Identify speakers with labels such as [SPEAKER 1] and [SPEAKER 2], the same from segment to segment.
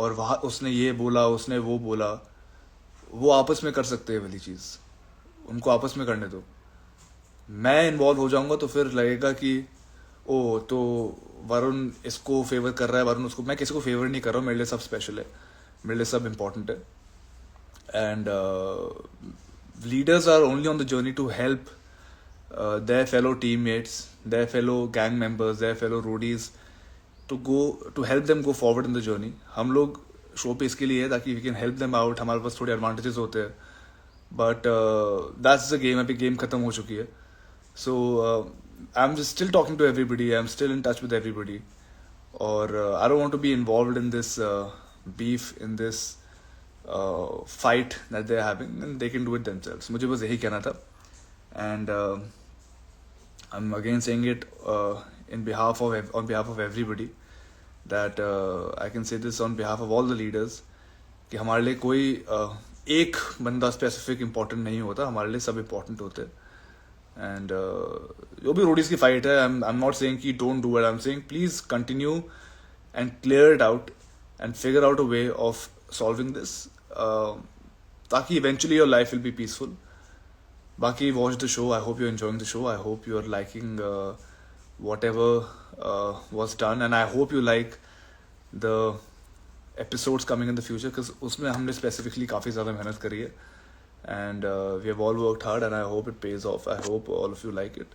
[SPEAKER 1] और वहाँ उसने ये बोला, उसने वो बोला, वो आपस में कर सकते हैं वाली चीज़, उनको आपस में करने दो। मैं इन्वॉल्व हो जाऊंगा तो फिर लगेगा कि ओ तो वरुण इसको फेवर कर रहा है, वरुण उसको। मैं किसी को फेवर नहीं कर रहा हूँ, मेरे लिए सब स्पेशल है, मेरे लिए सब इम्पोर्टेंट है। And leaders are only on the journey to help their fellow teammates, their fellow gang members, their fellow roadies to help them go forward in the journey. हम लोग शो पे इसके लिए है ताकि we can help them out, हमारे पास थोड़े advantages होते हैं, but that's the game. अभी गेम खत्म हो चुकी है. So I'm just still talking to everybody, I'm still in touch with everybody, और I don't want to be involved in this beef, in this fight that they're having, and they can do it themselves. मुझे बस यही कहना था. And I'm again saying it on behalf of everybody, that I can say this on behalf of all the leaders, कि हमारे लिए कोई एक बंदा स्पेसिफिक इम्पोर्टेंट नहीं होता, हमारे लिए सब इम्पोर्टेंट होते हैं. एंड जो भी रोडीज की फाइट है, आई एम नॉट सेइंग कि don't do it, I am saying please continue and clear it out and figure out a way of solving this, ताकि eventually your life will be peaceful. Baki, watch the show. I hope you're enjoying the show. I hope you're liking whatever was done, and I hope you like the episodes coming in the future, because उसमें हमने specifically काफ़ी ज़्यादा मेहनत करी है, and we have all worked hard, and I hope it pays off. I hope all of you like it,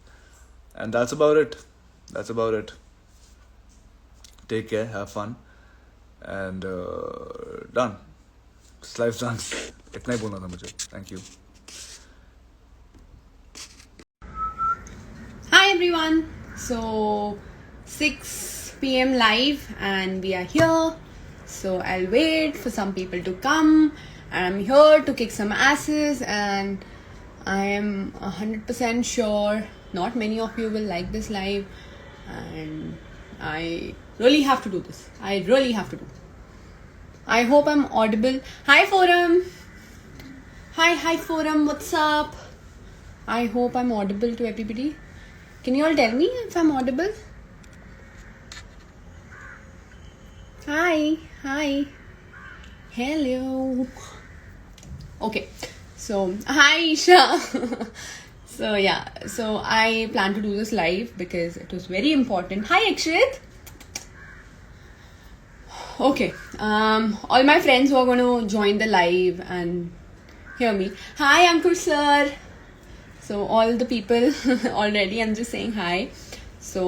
[SPEAKER 1] and that's about it. That's about it. Take care, have fun, and done. This life's done. इतना ही बोलना था मुझे. Thank you.
[SPEAKER 2] Hi everyone, so 6 p.m. live and we are here, so I'll wait for some people to come, and I'm here to kick some asses, and I am 100% sure not many of you will like this live, and I really have to do this. I really have to do. I hope I'm audible. Hi forum. Hi forum, what's up? I hope I'm audible to everybody. Can you all tell me if I'm audible? Hi. Hello. Okay. So, hi Isha. So I plan to do this live because it was very important. Hi Akshit. Okay. All my friends who are going to join the live and hear me. Hi Ankur sir. So all the people already, I'm just saying hi. So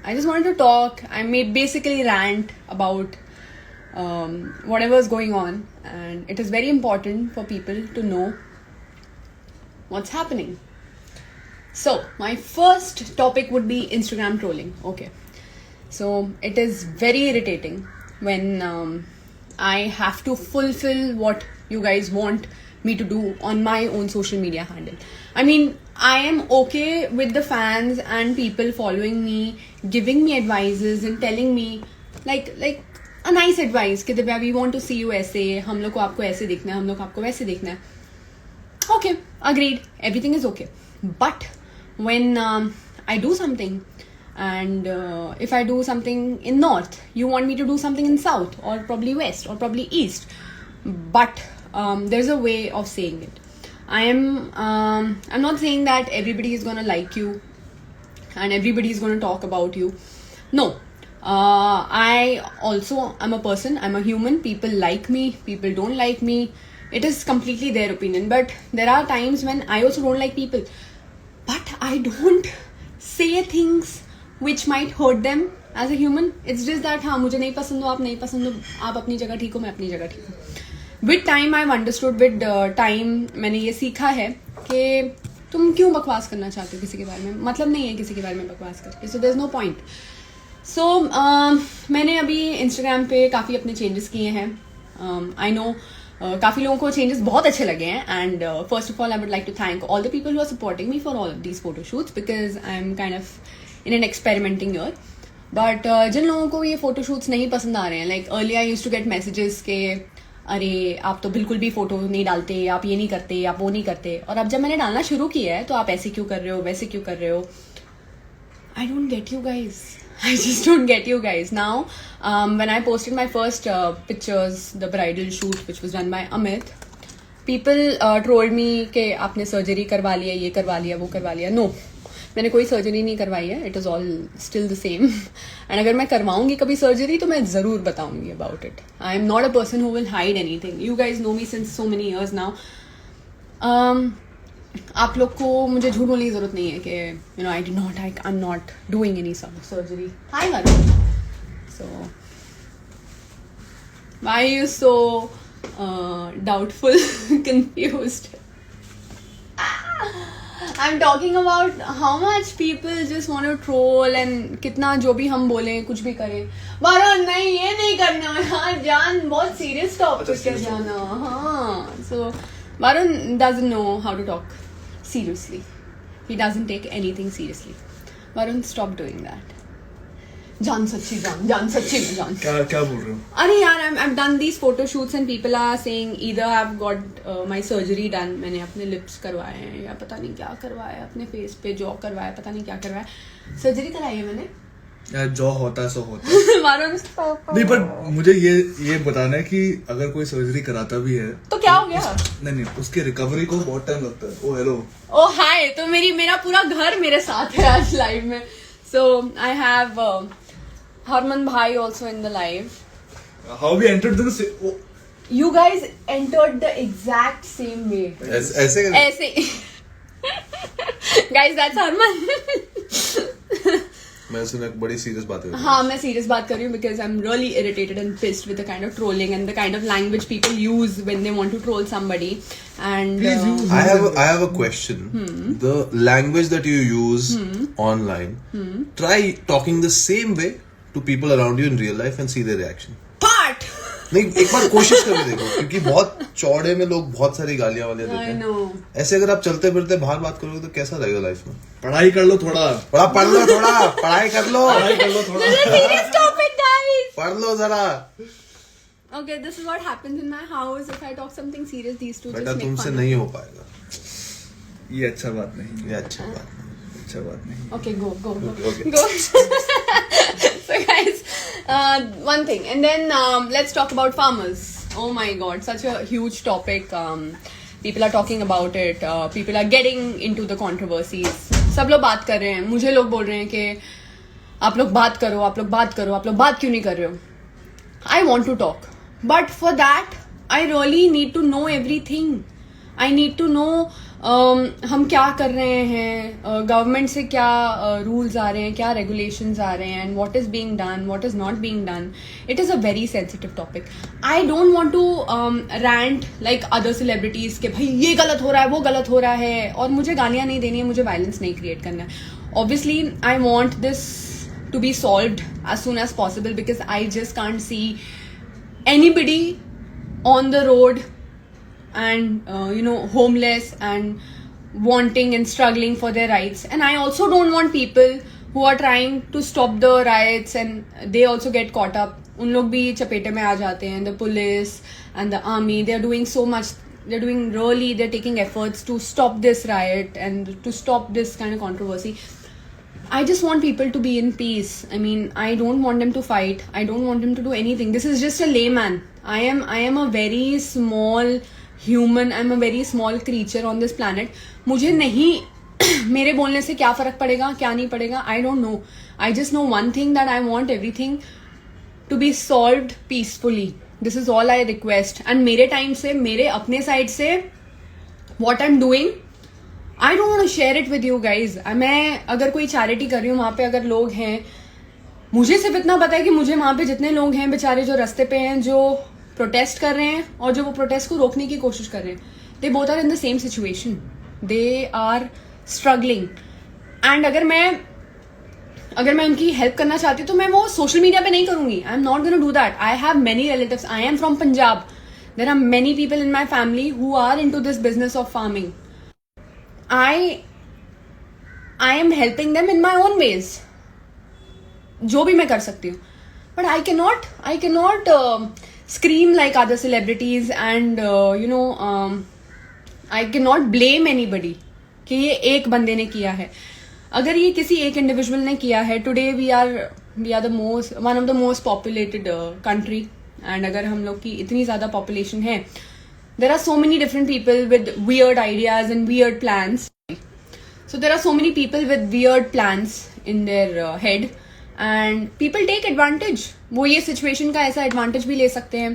[SPEAKER 2] I just wanted to talk. I may basically rant about whatever is going on, and it is very important for people to know what's happening. So my first topic would be Instagram trolling. Okay. So it is very irritating when I have to fulfill what you guys want me to do on my own social media handle. I mean, I am okay with the fans and people following me, giving me advices and telling me like a nice advice कि Divya, we want to see you ऐसे, हम लोग को आपको ऐसे देखना है, हम लोग को आपको वैसे देखना है. Okay, agreed, everything is okay. But when I do something, and if I do something in north, you want me to do something in south or probably west or probably east, but there's a way of saying it. I'm not saying that everybody is gonna like you and everybody is gonna talk about you. No, I also am a person, I'm a human. People like me, people don't like me. It is completely their opinion. But there are times when I also don't like people, but I don't say things which might hurt them as a human. It's just that हाँ, मुझे नहीं पसंद हो, आप नहीं पसंद हो, आप अपनी जगह ठीक हो, मैं अपनी जगह ठीक हूँ. With time I have understood, with time मैंने ये सीखा है कि तुम क्यों बकवास करना चाहते हो किसी के बारे में. मतलब नहीं है किसी के बारे में बकवास करके, so there is no point. So मैंने अभी इंस्टाग्राम पे काफ़ी अपने चेंजेस किए हैं. आई नो काफ़ी लोगों को चेंजेस बहुत अच्छे लगे हैं, and first of all I would like to thank all the people who are supporting me for all of these photo shoots, because I am kind of in an experimenting year. But जिन लोगों को ये photo shoots नहीं पसंद आ रहे हैं, like earlier I used to get messages के अरे आप तो बिल्कुल भी फोटो नहीं डालते, आप ये नहीं करते, आप वो नहीं करते, और अब जब मैंने डालना शुरू किया है तो आप ऐसे क्यों कर रहे हो, वैसे क्यों कर रहे हो. I don't get you guys. I just don't get you guys. Now, when I posted my first pictures, the bridal shoot, which was done by Amit, people told me कि आपने सर्जरी करवा लिया, ये करवा लिया, वो करवा लिया. No, मैंने कोई सर्जरी नहीं करवाई है. It is all still the same. And अगर मैं करवाऊंगी कभी सर्जरी तो मैं ज़रूर बताऊंगी about it. I am not a person who will hide anything. You guys know me since so many years now. आप लोग को मुझे झूठ बोलने की जरूरत नहीं है कि you know I am not doing any surgery. Hi Varun. So why are you so doubtful, confused? I am talking about how much people just want to troll and कितना जो भी हम बोलें कुछ भी करें. वरुण नहीं, ये नहीं करना यार, जान बहुत सीरियस टॉपिक है जाना. हाँ, सो Varun doesn't know how to talk seriously. He doesn't take anything seriously. Varun, stop doing that. जान सच्ची में जान.
[SPEAKER 1] क्या बोल रहे हो?
[SPEAKER 2] अरे यार, I've done these photo shoots and people are saying either I've got my surgery done, मैंने अपने lips करवाए हैं या पता नहीं क्या करवाया, अपने face पे जॉ करवाया, पता नहीं क्या करवाया. सर्जरी कराई है मैंने.
[SPEAKER 1] यार जॉ होता है सो होता है. नहीं, पर मुझे ये बताना है कि अगर कोई सर्जरी कराता भी है
[SPEAKER 2] तो क्या हो गया?
[SPEAKER 1] नहीं, उसके रिकवरी को बहुत टाइम लगता है. ओ हेलो,
[SPEAKER 2] ओ हाय. तो मेरा पूरा घर मेरे साथ है आज लाइव में. सो आई हैव हरमन भाई also in the live.
[SPEAKER 1] How we entered the
[SPEAKER 2] you guys entered the exact same way. ऐसे गाइज, दैट्स हरमन.
[SPEAKER 3] मैं सुना एक बड़ी सीरियस बात है.
[SPEAKER 2] हाँ, मैं सीरियस बात कर रही हूँ because I'm really irritated and pissed with the kind of trolling and the kind of language people use when they want to troll somebody. And
[SPEAKER 3] I have a question. The language that you use online, try talking the same way to people around you in real life and see their reaction.
[SPEAKER 2] Part.
[SPEAKER 3] नहीं, एक बार कोशिश करके देखो, क्योंकि बहुत चौड़े में लोग बहुत सारी गालियां वालियां देते
[SPEAKER 2] I
[SPEAKER 3] हैं.
[SPEAKER 2] know.
[SPEAKER 3] ऐसे अगर आप चलते फिरते बाहर बात करोगे तो कैसा रहेगा लाइफ में?
[SPEAKER 1] पढ़ाई कर लो थोड़ा.
[SPEAKER 3] पढ़ लो थोड़ा, पढ़ाई कर लो
[SPEAKER 1] थोड़ा.
[SPEAKER 2] This is a serious topic, guys.
[SPEAKER 3] पढ़ लो जरा.
[SPEAKER 2] Okay, this is what happens in my house. If I talk something serious, these two
[SPEAKER 3] बेटा
[SPEAKER 2] just make
[SPEAKER 3] तुमसे
[SPEAKER 2] fun.
[SPEAKER 3] नहीं हो पाएगा.
[SPEAKER 1] ये अच्छा बात नहीं.
[SPEAKER 3] ये अच्छा बात नहीं.
[SPEAKER 1] अच्छा बात नहीं.
[SPEAKER 2] Okay, go.
[SPEAKER 3] Okay.
[SPEAKER 2] Go. So guys, one thing, and then let's talk about farmers. Oh my God, such a huge topic. People are talking about it. People are getting into the controversies. सब लोग बात कर रहे हैं. मुझे लोग बोल रहे हैं कि आप लोग बात करो, आप लोग बात क्यों नहीं कर रहे हो? I want to talk, but for that I really need to know everything. I need to know हम क्या कर रहे हैं, गवर्नमेंट से क्या रूल्स आ रहे हैं, क्या रेगुलेशंस आ रहे हैं, and what is being done, what is not being done. It is a very sensitive topic. I don't want to rant like other celebrities के भाई ये गलत हो रहा है, वो गलत हो रहा है, और मुझे गालियाँ नहीं देनी है, मुझे वायलेंस नहीं क्रिएट करना है. Obviously I want this to be solved as soon as possible because I just can't see anybody on the road and homeless and wanting and struggling for their rights. And I also don't want people who are trying to stop the riots and they also get caught up. उन लोग भी चपेटे में आ जाते हैं. The police and the army, they're doing so much. They're taking efforts to stop this riot and to stop this kind of controversy. I just want people to be in peace. I mean, I don't want them to fight. I don't want them to do anything. This is just a layman. I am a very small human. I'm a very small creature on this planet. मुझे नहीं मेरे बोलने से क्या फर्क पड़ेगा, क्या नहीं पड़ेगा, I don't know. I just know one thing, that I want everything to be solved peacefully. This is all I request. And मेरे टाइम से, मेरे अपने साइड से what I'm doing, I don't want to share it with you guys. मैं अगर कोई charity कर रही हूँ, वहाँ पे अगर लोग हैं, मुझे सिर्फ इतना पता है कि मुझे वहाँ पे जितने लोग हैं बेचारे जो रास्ते पे हैं, जो प्रोटेस्ट कर रहे हैं और जो वो प्रोटेस्ट को रोकने की कोशिश कर रहे हैं, they both are in the same situation. They are struggling. And अगर मैं उनकी हेल्प करना चाहती हूँ तो मैं वो सोशल मीडिया पे नहीं करूँगी. I am not going to do that. I have many relatives. I am from Punjab. There are many people in my family who are into this business of farming. I am helping them in my own ways. जो भी मैं कर सकती हूँ. But I cannot scream like other celebrities and I cannot blame anybody कि ये एक बंदे ने किया है. अगर ये किसी एक इंडिविजुअल ने किया है, today we are we are the most one of the most populated country, and अगर हम लोग की इतनी ज़्यादा पॉपुलेशन है, there are so many different people with weird ideas and weird plans. So there are so many people with weird plans in their head and people take advantage. वो ये situation का ऐसा advantage भी ले सकते हैं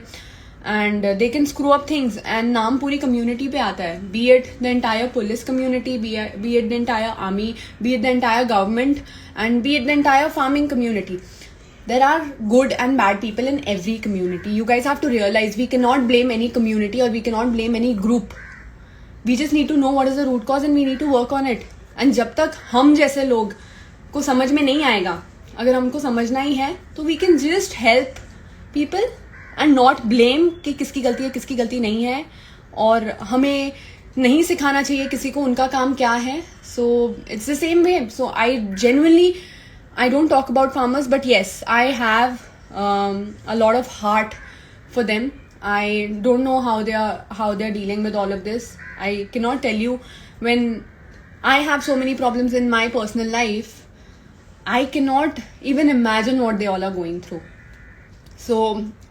[SPEAKER 2] and they can screw up things and नाम पूरी community पे आता है. Be it the entire police community, be it the entire army, be it the entire government and be it the entire farming community. There are good and bad people in every community. You guys have to realize we cannot blame any community or we cannot blame any group. We just need to know what is the root cause and we need to work on it. And जब तक हम जैसे लोग को समझ में नहीं आएगा, अगर हमको समझना ही है तो we can just help people and not blame कि किसकी गलती है किसकी गलती नहीं है, और हमें नहीं सिखाना चाहिए किसी को उनका काम क्या है. So it's the same way. So I genuinely I don't talk about farmers, but yes I have a lot of heart for them. I don't know how they are dealing with all of this. I cannot tell you. When I have so many problems in my personal life, I cannot even imagine what they all are going through. So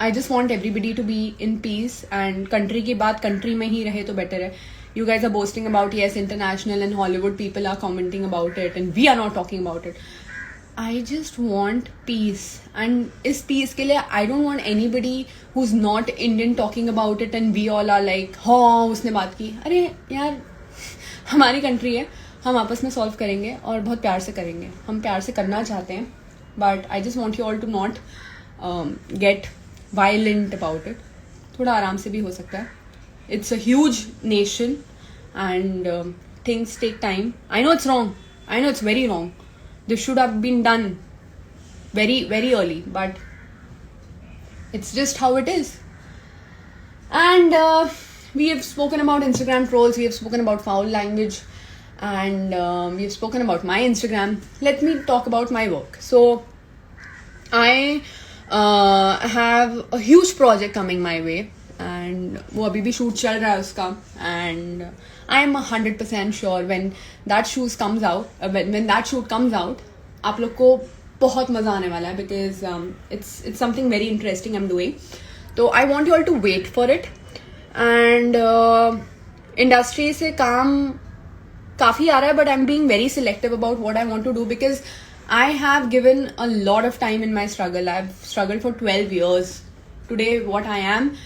[SPEAKER 2] I just want everybody to be in peace, and country की बात country में ही रहे तो better है. You guys are boasting about, yes, international and Hollywood people are commenting about it and we are not talking about it. I just want peace, and इस peace के लिए I don't want anybody who's not Indian talking about it and we all are like, हाँ उसने बात की. अरे यार, हमारी कंट्री है, हम आपस में सॉल्व करेंगे और बहुत प्यार से करेंगे. हम प्यार से करना चाहते हैं, but I just want you all to not get violent about it. थोड़ा आराम से भी हो सकता है. It's a huge nation and things take time. I know it's wrong, I know it's very wrong. This should have been done very, very early, but it's just how it is. And we have spoken about Instagram trolls, we have spoken about foul language, and we have spoken about my Instagram. Let me talk about my work. So I have a huge project coming my way, and वो अभी भी shoot चल रहा है उसका, and I am 100% sure when that shoot comes out, when that shoot comes out, आप लोग को बहुत मज़ा आने वाला है, because it's something very interesting I'm doing. तो I want you all to wait for it. And industry से काम काफ़ी आ रहा है, but I'm being very selective about what I want to do, because I have given a lot of time in my struggle. I've struggled for 12 years. Today what I am,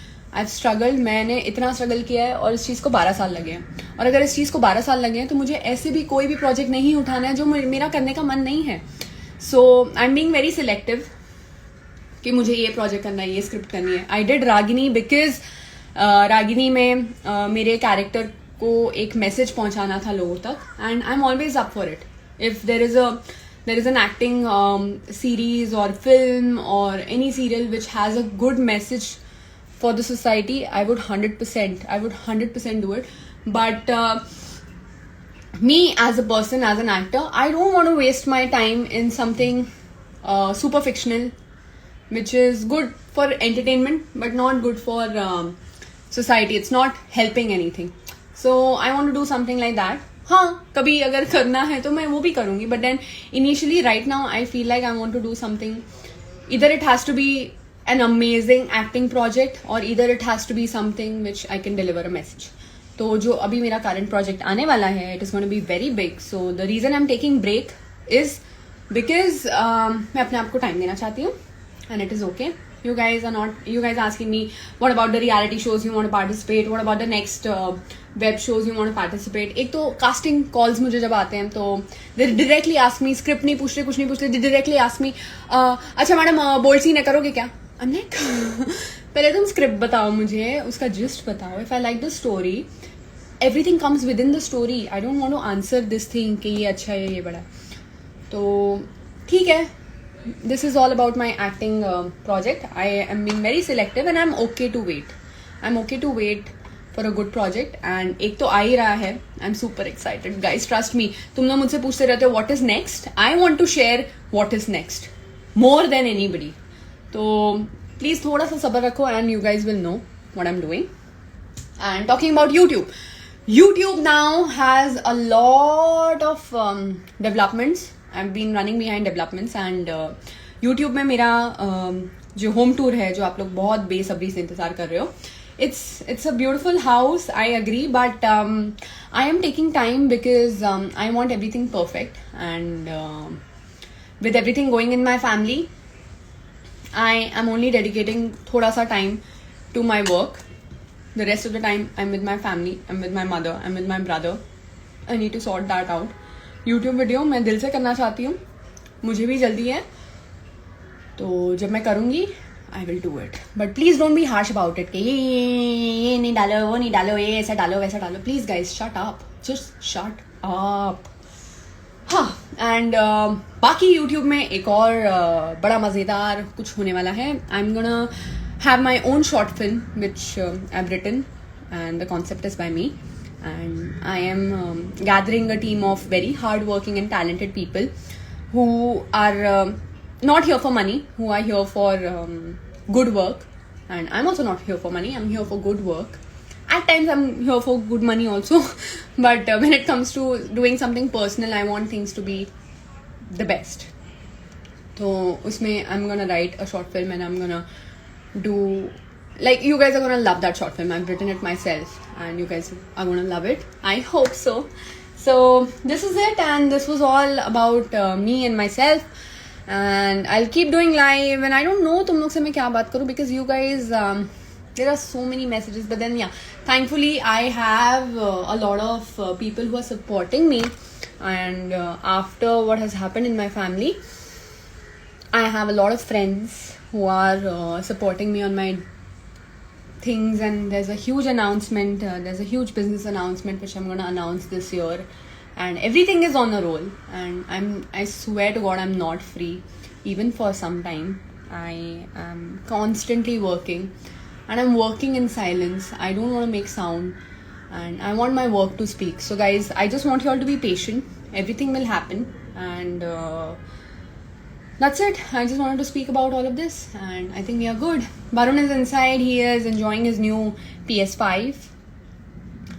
[SPEAKER 2] I've struggled. मैंने इतना struggle किया है और इस चीज़ को 12 साल लगे हैं. और अगर इस चीज़ को 12 साल लगे हैं तो मुझे ऐसे भी कोई भी प्रोजेक्ट नहीं उठाना है जो मेरा करने का मन नहीं है. So I am being very selective कि मुझे ये प्रोजेक्ट करना है, ये स्क्रिप्ट करनी है. I did Ragini because Ragini में मेरे कैरेक्टर को एक मैसेज पहुंचाना था लोगों तक, and I am always up for it. If there is an acting series और फिल्म और any serial which has a good message for the society, I would 100% do it. But me as a person, as an actor, I don't want to waste my time in something super fictional, which is good for entertainment but not good for society. It's not helping anything. So I want to do something like that. हाँ, कभी अगर करना है तो मैं वो भी करूँगी, but then initially right now I feel like I want to do something. Either it has to be an amazing acting project or either it has to be something which I can deliver a message. तो जो अभी मेरा current project आने वाला है, it is going to be very big. So the reason I'm taking break is because मैं अपने आप को time देना चाहती हूँ, and it is okay. You guys asking me, what about the reality shows you want to participate? What about the next web shows you want to participate? एक तो casting calls मुझे जब आते हैं तो they directly ask me, script नहीं पूछते, कुछ नहीं पूछते, they directly ask me, अच्छा मैडम bold scene करोगे क्या? I'm like, पहले तुम स्क्रिप्ट बताओ मुझे, उसका जिस्ट बताओ. If I like the story, everything comes within the story. I don't want to answer this thing कि ये अच्छा है, ये बड़ा. तो ठीक है, this is all about my acting project. I am being very selective and I am okay to wait. I am okay to wait for a good project. And एक तो आ ही रहा है. I am super excited guys, trust me. तुम लोग मुझसे पूछते रहते हो what is next. I want to share what is next more than anybody. तो प्लीज थोड़ा सा सब्र रखो and you guys will know what I am doing. And talking about YouTube now has a lot of developments. I've been running behind developments, and YouTube में मेरा जो home tour है, जो आप लोग बहुत बेसब्री से इंतजार कर रहे हो, it's a beautiful house, I agree, but I am taking time because I want everything perfect, and with everything going in my family, I am only dedicating thoda sa time to my work. The rest of the time I'm with my family, I'm with my mother, I'm with my brother. I need to sort that out. YouTube video मैं दिल से करना चाहती हूँ, मुझे भी जल्दी है, तो जब मैं करूँगी I will do it. But please don't be harsh about it. कि ये नहीं डालो, वो नहीं डालो, ये ऐसा डालो, वैसा डालो. Please guys, shut up. Just shut up. हाँ, and बाकी YouTube में एक और बड़ा मज़ेदार कुछ होने वाला है. I'm gonna have my own short film which I've written, and the concept is by me. And I am gathering a team of very hardworking and talented people who are not here for money, who are here for good work. And I'm also not here for money, I'm here for good work. At times I'm here for good money also, but when it comes to doing something personal, I want things to be the best. So usme I'm gonna write a short film, and I'm gonna do, like, you guys are gonna love that short film. I've written it myself, and you guys are gonna love it. I hope so. So this is it, and this was all about me and myself. And I'll keep doing live, and I don't know तुम लोग से मैं क्या बात करूँ, because you guys there are so many messages, but then yeah, thankfully I have a lot of people who are supporting me, and after what has happened in my family, I have a lot of friends who are supporting me on my things, and there's a huge announcement, there's a huge business announcement which I'm gonna announce this year, and everything is on a roll, and I swear to God I'm not free even for some time. I am constantly working, and I'm working in silence. I don't want to make sound, and I want my work to speak. So guys, I just want you all to be patient. Everything will happen, and that's it. I just wanted to speak about all of this, and I think we are good. Varun is inside. He is enjoying his new PS5,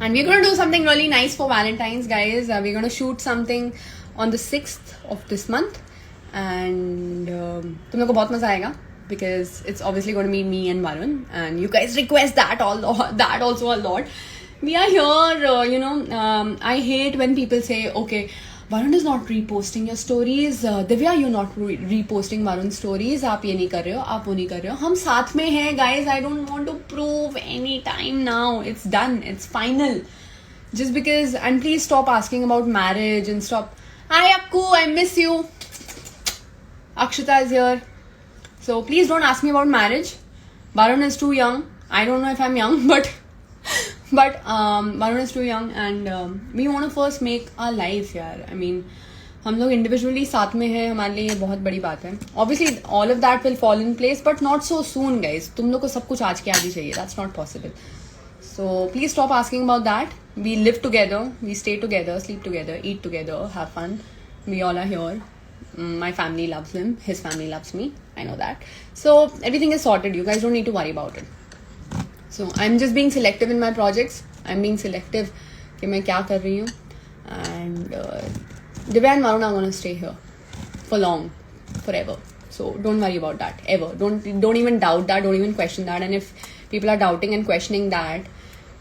[SPEAKER 2] and we're going to do something really nice for Valentine's, guys. We're going to shoot something on the 6th of this month, and तुम लोग को बहुत मजा आएगा, because it's obviously going to be me and Varun, and you guys request that also a lot. We are here, I hate when people say, okay, Varun is not reposting your stories, Divya, you're not reposting Varun's stories, आप ये नहीं कर रहे हो, आप वो नहीं कर रहे हो. हम साथ में हैं, guys. I don't want to prove any time now. It's done. It's final. Just because, and please stop asking about marriage and stop. Hi Akku, I miss you. Akshita is here. So please don't ask me about marriage. Varun is too young. I don't know if I'm young, but Varun is too young, and we want to first make our life, यार. I mean, हम लोग individually साथ में हैं, हमारे लिए ये बहुत बड़ी बात है. Obviously, all of that will fall in place, but not so soon, guys. तुम लोग को सब कुछ आज के आज ही चाहिए. That's not possible. So please stop asking about that. We live together, we stay together, sleep together, eat together, have fun. We all are here. My family loves him. His family loves me. I know that. So everything is sorted. You guys don't need to worry about it. So I'm just being selective in my projects. I'm being selective कि मैं क्या कर रही हूँ. And Divya and Varun are going to stay here for long, forever. So don't worry about that ever. Don't even doubt that. Don't even question that. And if people are doubting and questioning that,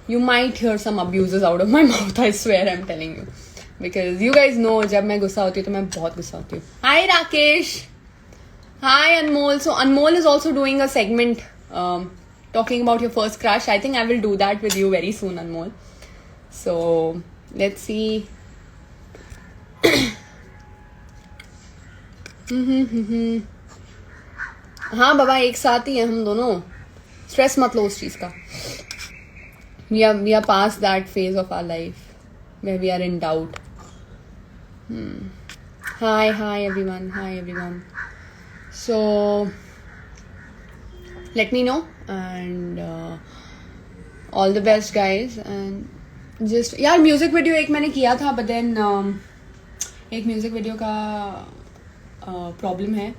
[SPEAKER 2] you might hear some abuses out of my mouth. I swear, I'm telling you. Because you guys know, जब मैं गुस्सा होती हूँ तो मैं बहुत गुस्सा होती हूँ. Hi Rakesh. Hi Anmol. So Anmol is also doing a segment talking about your first crush. I think I will do that with you very soon, Anmol. So let's see. हाँ बाबा, एक साथ ही हैं हम दोनों. स्ट्रेस मत लो उस चीज का. We are past that phase of our life where we are in doubt. Hi everyone. So let me know, and all the best, guys. And just यार म्यूजिक वीडियो एक मैंने किया था, but then एक म्यूजिक वीडियो का problem है,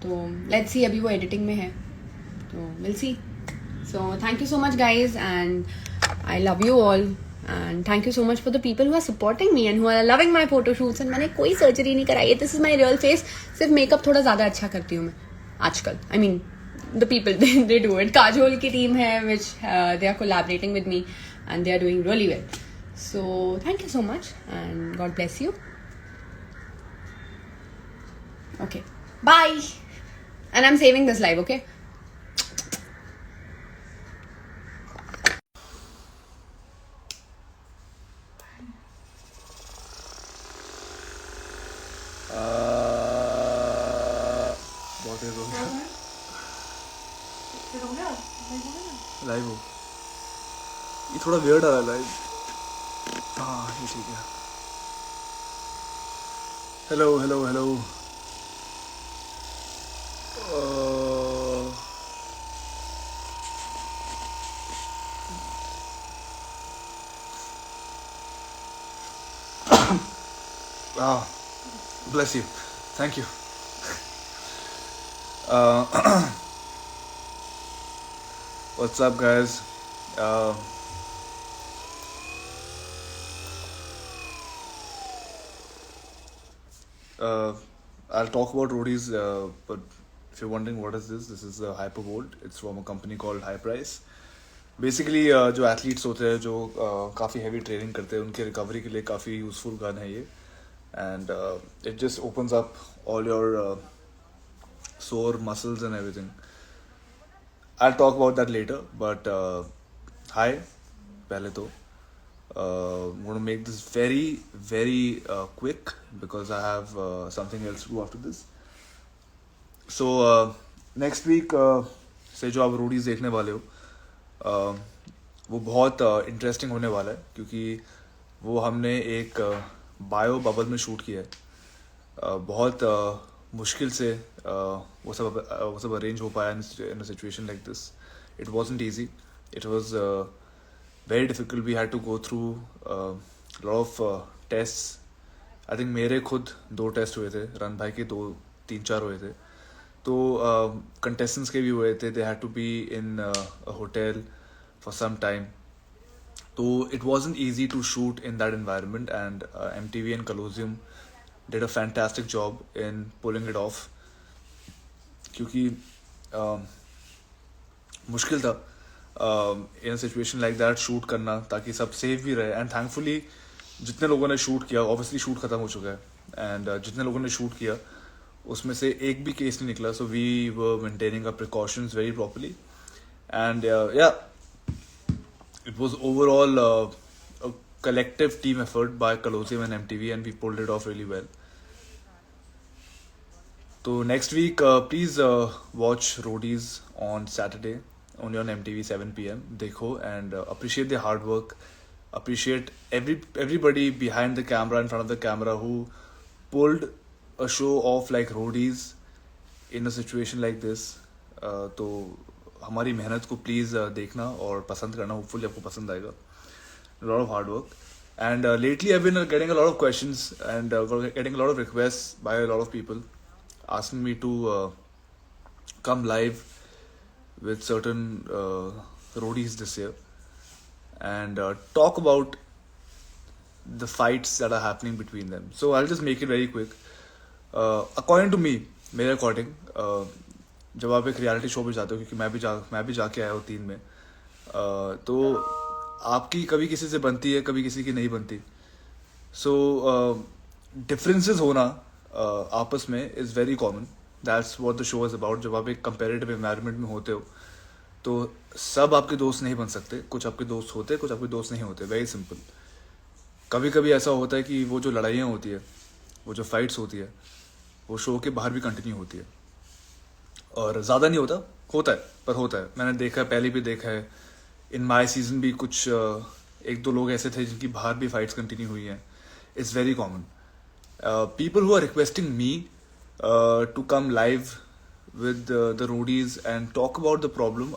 [SPEAKER 2] तो let's see. अभी वो एडिटिंग में है, तो we'll see. So thank you so much, guys, and I love you all. And thank you so much for the people who are supporting me and who are loving my photo shoots. And मैंने कोई surgery नहीं कराई है. This is my real face. सिर्फ makeup थोड़ा ज़्यादा अच्छा करती हूँ मैं आजकल. I mean, the people they do it. Kajol की team है which they are collaborating with me and they are doing really well. So thank you so much and God bless you. Okay, bye. And I'm saving this live, okay?
[SPEAKER 1] बहुत देर हो गया. Live हो. ये थोड़ा weird आ रहा है live. हाँ ये ठीक है. Hello hello hello. Bless you. Thank you. What's up, guys? I'll talk about roadies, but if you're wondering what is this is Hypervolt. It's from a company called High Price. Basically, जो athletes होते हैं जो काफ़ी heavy training करते हैं उनके recovery के लिए काफ़ी useful gun है ये. And it just opens up all your sore muscles and everything. I'll talk about that later, but hi, pehle to I'm going to make this very very quick because I have something else to do after this. So next week से जो आप roadies देखने वाले हो वो बहुत interesting होने वाला है क्योंकि वो हमने एक बायो बबल में शूट किया है. बहुत मुश्किल से वो सब अरेंज हो पाया in a situation like this. It wasn't easy. It was very difficult. We had to go through lot of test. I think मेरे खुद 2 टेस्ट हुए थे. रन भाई के 2 3 4 हुए थे. तो कंटेस्टेंट्स के भी हुए थे. They had to be in a hotel for some time. So it wasn't easy to shoot in that environment, and MTV and Colosseum did a fantastic job in pulling it off. क्योंकि मुश्किल था in a situation like that shoot करना ताकि सब safe भी रहे. And thankfully जितने लोगों ने shoot किया, obviously shoot खत्म हो चुका है, and जितने लोगों ने shoot किया उसमें से एक भी case नहीं निकला. So we were maintaining our precautions very properly, and yeah. It was overall a collective team effort by Colosseum and MTV, and we pulled it off really well. So next week, please watch Roadies on Saturday, only on MTV 7 p.m. Dekho and appreciate their hard work. Appreciate everybody behind the camera, in front of the camera, who pulled a show off like Roadies in a situation like this. तो हमारी मेहनत को please देखना और पसंद करना. Hopefully आपको पसंद आएगा. Lot of hard work. And lately I been getting a lot of questions and getting a lot of request by a lot of people asking me to come live with certain roadies this year and talk about the fights that are happening between them. So I'll just make it very quick. According to me, मेरे according, जब आप एक reality show पे जाते हो, क्योंकि मैं भी जाके आया हूँ 3 में, तो आपकी कभी किसी से बनती है, कभी किसी की नहीं बनती. सो डिफरेंसेस होना आपस में is very common. That's what the show is about. जब आप एक कंपेरेटिव एनवायरनमेंट में होते हो तो सब आपके दोस्त नहीं बन सकते. कुछ आपके दोस्त होते, कुछ आपके दोस्त नहीं होते. Very simple. कभी कभी ऐसा होता है कि वो जो लड़ाइयाँ होती है, वो जो फाइट्स होती है, वो शो के बाहर भी कंटिन्यू होती है. और ज़्यादा नहीं होता है पर होता है. मैंने देखा है, पहले भी देखा है. इन माई सीजन भी कुछ 1-2 लोग ऐसे थे जिनकी बाहर भी फाइट्स कंटिन्यू हुई हैं. It's very common. People who are requesting me to come live with the roadies and talk about the problem,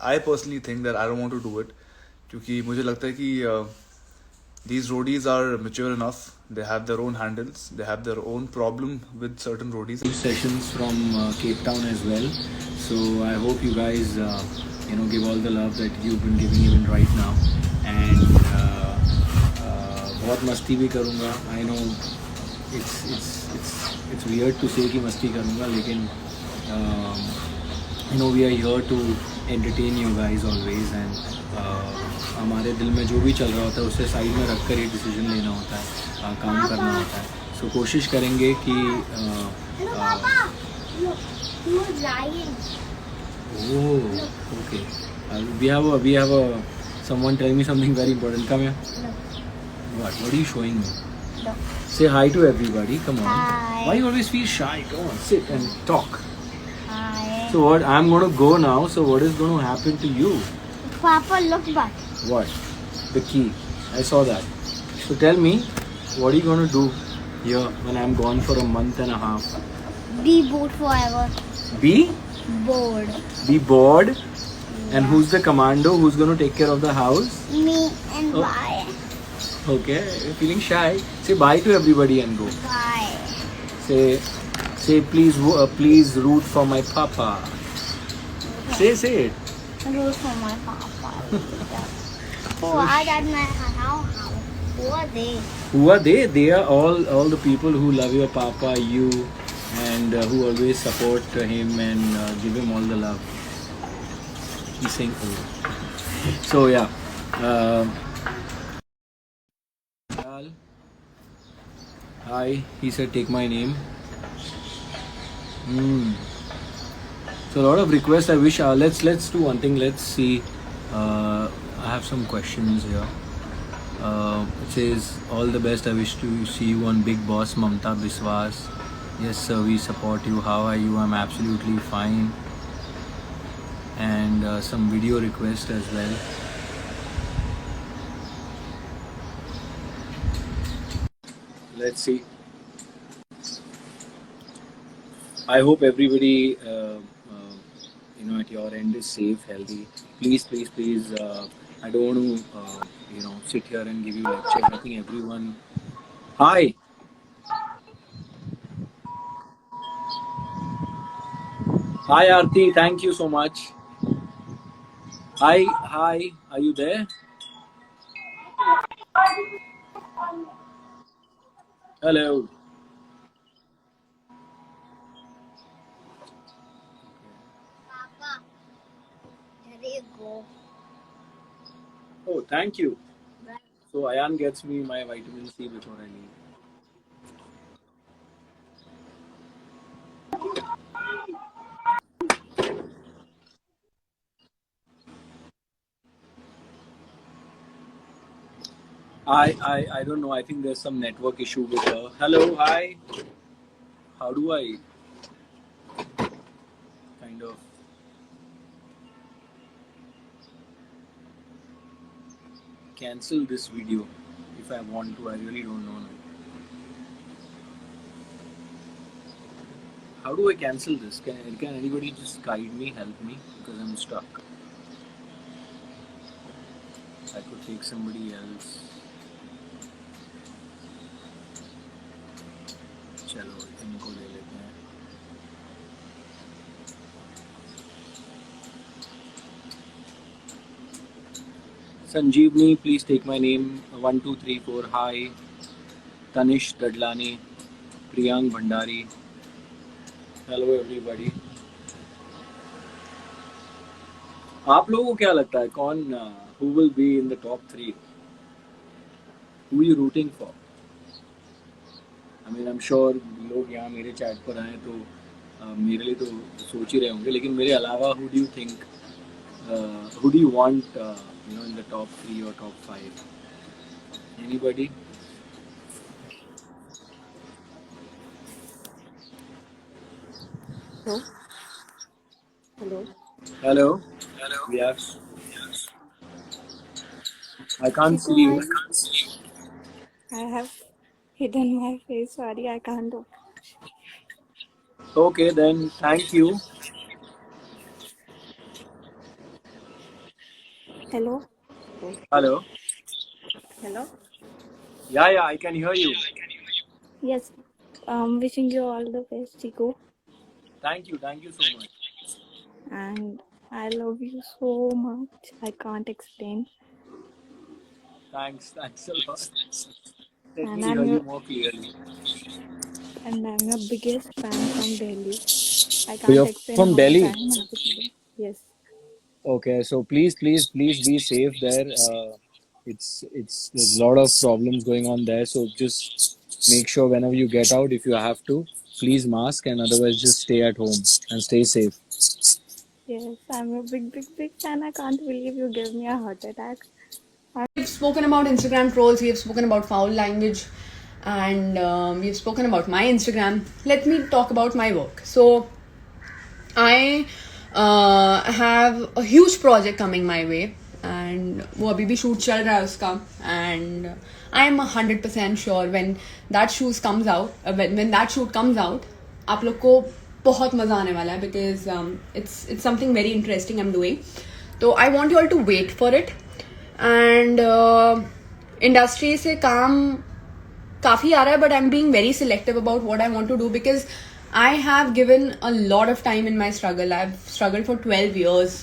[SPEAKER 1] I personally think that I don't want to do it क्योंकि मुझे लगता है कि these roadies are mature enough. They have their own handles. They have their own problem with certain roadies.
[SPEAKER 4] Sessions from Cape Town as well. So I hope you guys give all the love that you've been giving even right now. And बहुत मस्ती भी करूँगा. I know it's weird to say कि मस्ती करूँगा, लेकिन we are here to entertain you guys always, and हमारे दिल में जो भी चल रहा होता है उसे साइड में रख कर ये डिसीजन लेना होता है, काम करना होता है. सो कोशिश करेंगे कि okay. We have a someone tell me something very important. Come here. What are you showing me? Say hi to everybody. Come on.
[SPEAKER 5] Hi.
[SPEAKER 4] Why you always feel shy? Come on, sit and talk.
[SPEAKER 5] Hi.
[SPEAKER 4] So what? I'm going to go now. So what is going to happen to you?
[SPEAKER 5] Papa, look back.
[SPEAKER 4] What? The key. I saw that. So tell me, what are you going to do here when I'm gone for a month and a half?
[SPEAKER 5] Be bored forever.
[SPEAKER 4] Be
[SPEAKER 5] Bored.
[SPEAKER 4] bored. And who's the commando? Who's going to take care of the house?
[SPEAKER 5] Me and
[SPEAKER 4] Oh.
[SPEAKER 5] bye.
[SPEAKER 4] Okay, you're feeling shy. Say bye to everybody and go.
[SPEAKER 5] Bye.
[SPEAKER 4] Say please root for my papa. Say it.
[SPEAKER 5] Root for my papa. Who are at my house? Who are they?
[SPEAKER 4] Who are they? They are all the people who love your papa, you, and who always support him and give him all the love. He's saying oh. So yeah. Hi, he said take my name. So a lot of requests. I wish let's do one thing. Let's see. I have some questions here. It says all the best. I wish to see you on Big Boss, Mamta Biswas. Yes sir, we support you. How are you? I'm absolutely fine. And some video request as well. Let's see. I hope everybody, at your end is safe, healthy. Please. I don't want to, sit here and give you lecture. I think everyone. Hi. Hi, Aarti. Thank you so much. Hi. Are you there? Hello.
[SPEAKER 5] Papa, there you go.
[SPEAKER 4] Oh, thank you. So Ayan gets me my vitamin C before I leave. I don't know. I think there's some network issue with her. Hello, hi. How do I kind of cancel this video if I want to? I really don't know now. How do I cancel this? Can anybody just guide me, help me? Because I'm stuck. I could take somebody else. चलो इनको ले लेते हैं. Sanjeevni, please take my name. 1, 2, 3, 4. Hi. Tanish Dadlani, Priyank Bhandari. Hello everybody. आप लोगों को क्या लगता है कौन who will be in the top 3? Who are you rooting for? I mean, I'm sure लोग यहाँ मेरे चैट पर आए तो मेरे लिए तो सोच ही रहे होंगे, लेकिन मेरे अलावा who do you think, who do you want in the top 3 or top 5? Anybody?
[SPEAKER 2] Hello.
[SPEAKER 4] Hello? Yes. I can't see you.
[SPEAKER 6] I have hidden my face. Sorry, I can't do.
[SPEAKER 4] Okay, then thank you.
[SPEAKER 6] Hello.
[SPEAKER 4] Hello?
[SPEAKER 6] Hello.
[SPEAKER 4] Yeah, I can hear you.
[SPEAKER 6] Yes. Wishing you all the best, Chico.
[SPEAKER 4] Thank you so much.
[SPEAKER 6] And I love you so much. I can't explain.
[SPEAKER 4] Thanks a lot. Let
[SPEAKER 6] And
[SPEAKER 4] me
[SPEAKER 6] I'm
[SPEAKER 4] hear
[SPEAKER 6] your
[SPEAKER 4] you more clearly.
[SPEAKER 6] biggest fan from Delhi. I
[SPEAKER 4] So
[SPEAKER 6] can't
[SPEAKER 4] you're
[SPEAKER 6] explain
[SPEAKER 4] from
[SPEAKER 6] how much
[SPEAKER 4] Delhi.
[SPEAKER 6] I'm happy today. Yes.
[SPEAKER 4] Okay, so please be safe there. It's there's a lot of problems going on there. So just make sure whenever you get out, if you have to, please mask, and otherwise just stay at home and stay safe.
[SPEAKER 6] Yes, I'm a big fan. I can't believe you gave me a heart attack.
[SPEAKER 2] We've spoken about Instagram trolls, we've spoken about foul language, and we've spoken about my Instagram. Let me talk about my work. So, I have a huge project coming my way, and वो अभी भी shoot चल रहा है उसका, and I'm 100% sure when that shoot comes out, when that shoot comes out, आप लोग को बहुत मजा आने वाला है because it's something very interesting I'm doing. So I want you all to wait for it. And industry से काम काफ़ी आ रहा है, but I'm being very selective about what I want to do because I have given a lot of time in my struggle. I've struggled for 12 years.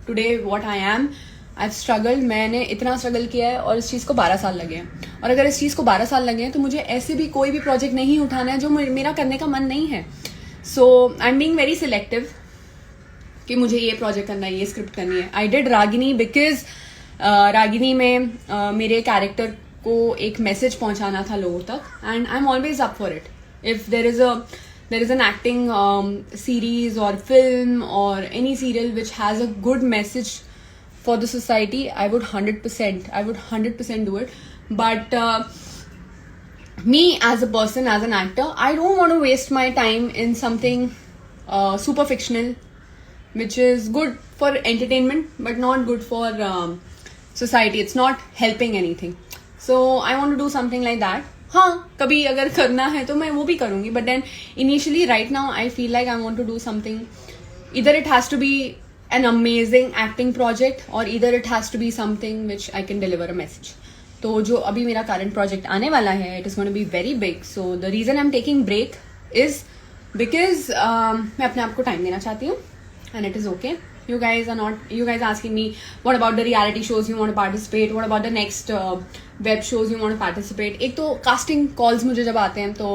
[SPEAKER 2] Today what I am, I've struggled. मैंने इतना struggle किया है और इस चीज़ को 12 साल लगे हैं, और अगर इस चीज़ को 12 साल लगे हैं तो मुझे ऐसे भी कोई भी प्रोजेक्ट नहीं उठाना है जो मेरा करने का मन नहीं है. So I'm being very selective कि मुझे ये प्रोजेक्ट करना है, ये स्क्रिप्ट करनी है. I did Ragini because Ragini में मेरे कैरेक्टर को एक मैसेज पहुंचाना था लोगों तक, and I am always up for it. If there is an acting series और फिल्म और any serial which has a good message for the society, I would 100% do it. But me as a person, as an actor, I don't want to waste my time in something super fictional, which is good for entertainment but not good for society. It's not helping anything. So I want to do something like that. हाँ, कभी अगर करना है तो मैं वो भी करूँगी, but then initially right now I feel like I want to do something. Either it has to be an amazing acting project or either it has to be something which I can deliver a message. तो जो अभी मेरा current project आने वाला है, it is going to be very big. So the reason I am taking break is because मैं अपने आप को टाइम देना चाहती हूँ, and it is okay. You guys asking me what about the reality shows you want to participate, what about the next web shows you want to participate. एक तो casting calls मुझे जब आते हैं तो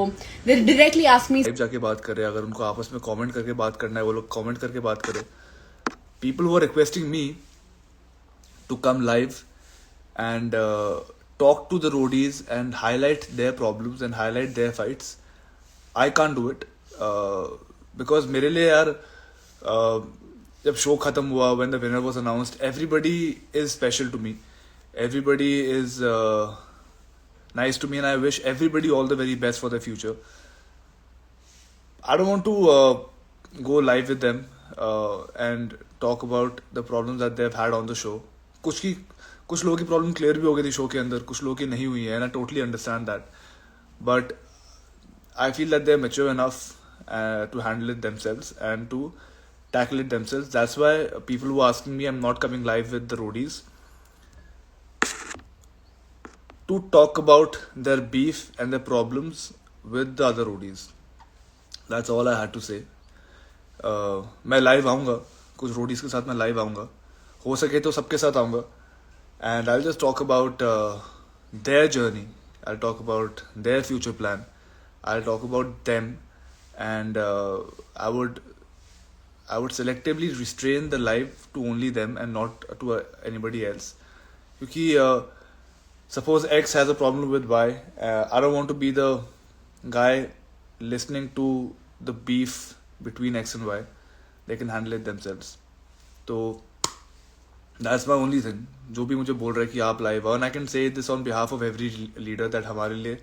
[SPEAKER 2] they directly ask me.
[SPEAKER 1] जाके बात करें, अगर उनको आपस में कमेंट करके बात करना है वो लोग कमेंट करके बात करें. People were requesting me to come live and talk to the roadies and highlight their problems and highlight their fights. I can't do it because मेरे लिए यार जब शो खत्म हुआ, when the winner was announced, everybody is special to me. Everybody is nice to me and I wish everybody all the very best for their future. I don't want to go live with them and talk about the problems that they've had on the show. कुछ लोगों की problem clear भी हो गई थी show के अंदर, कुछ लोगों की नहीं हुई है, and I totally understand that. But I feel that they are mature enough to handle it themselves and to tackle it themselves. That's why people were asking me, I'm not coming live with the roadies to talk about their beef and their problems with the other roadies. That's all I had to say. मैं live आऊँगा, कुछ Roadies के साथ मैं live आऊँगा, हो सके तो सबके साथ आऊँगा, and I'll just talk about their journey. I'll talk about their future plan. I'll talk about them, and I would selectively restrain the live to only them and not to anybody else. Because suppose X has a problem with Y, I don't want to be the guy listening to the beef between X and Y. They can handle it themselves. So that's my only thing. जो भी मुझे बोल रहा है कि आप live आओ, and I can say this on behalf of every leader that हमारे लिए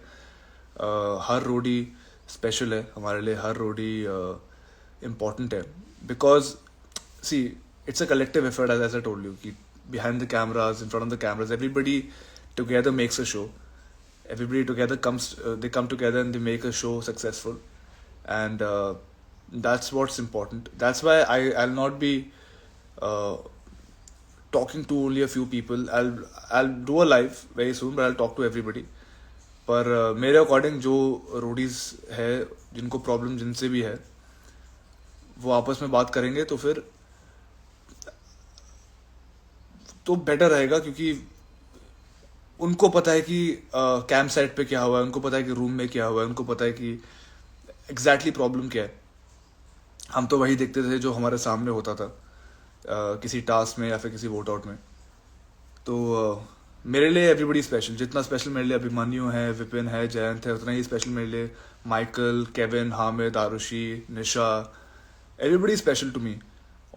[SPEAKER 1] हर रोडी स्पेशल है, हमारे लिए हर रोडी important है. Because see, it's a collective effort, as I told you. Behind the cameras, in front of the cameras, everybody together makes a show. Everybody together they come together and they make a show successful, and that's what's important. That's why I'll not be talking to only a few people. I'll do a live very soon, but I'll talk to everybody. पर मेरे according जो Roadies है, जिनको problem जिनसे भी है, वो आपस में बात करेंगे तो फिर तो बेटर रहेगा. क्योंकि उनको पता है कि कैंप साइट पे क्या हुआ है, उनको पता है कि रूम में क्या हुआ है, उनको पता है कि एग्जैक्टली प्रॉब्लम क्या है। हम तो वही देखते थे जो हमारे सामने होता था किसी टास्क में या फिर किसी वोट आउट में। तो मेरे लिए एवरीबडी स्पेशल, जितना स्पेशल मेरे लिए अभिमन्यु है, विपिन है, जयंत है, उतना ही स्पेशल मेरे लिए Michael, Kevin, Hamid, Arushi, Nisha, everybody special to me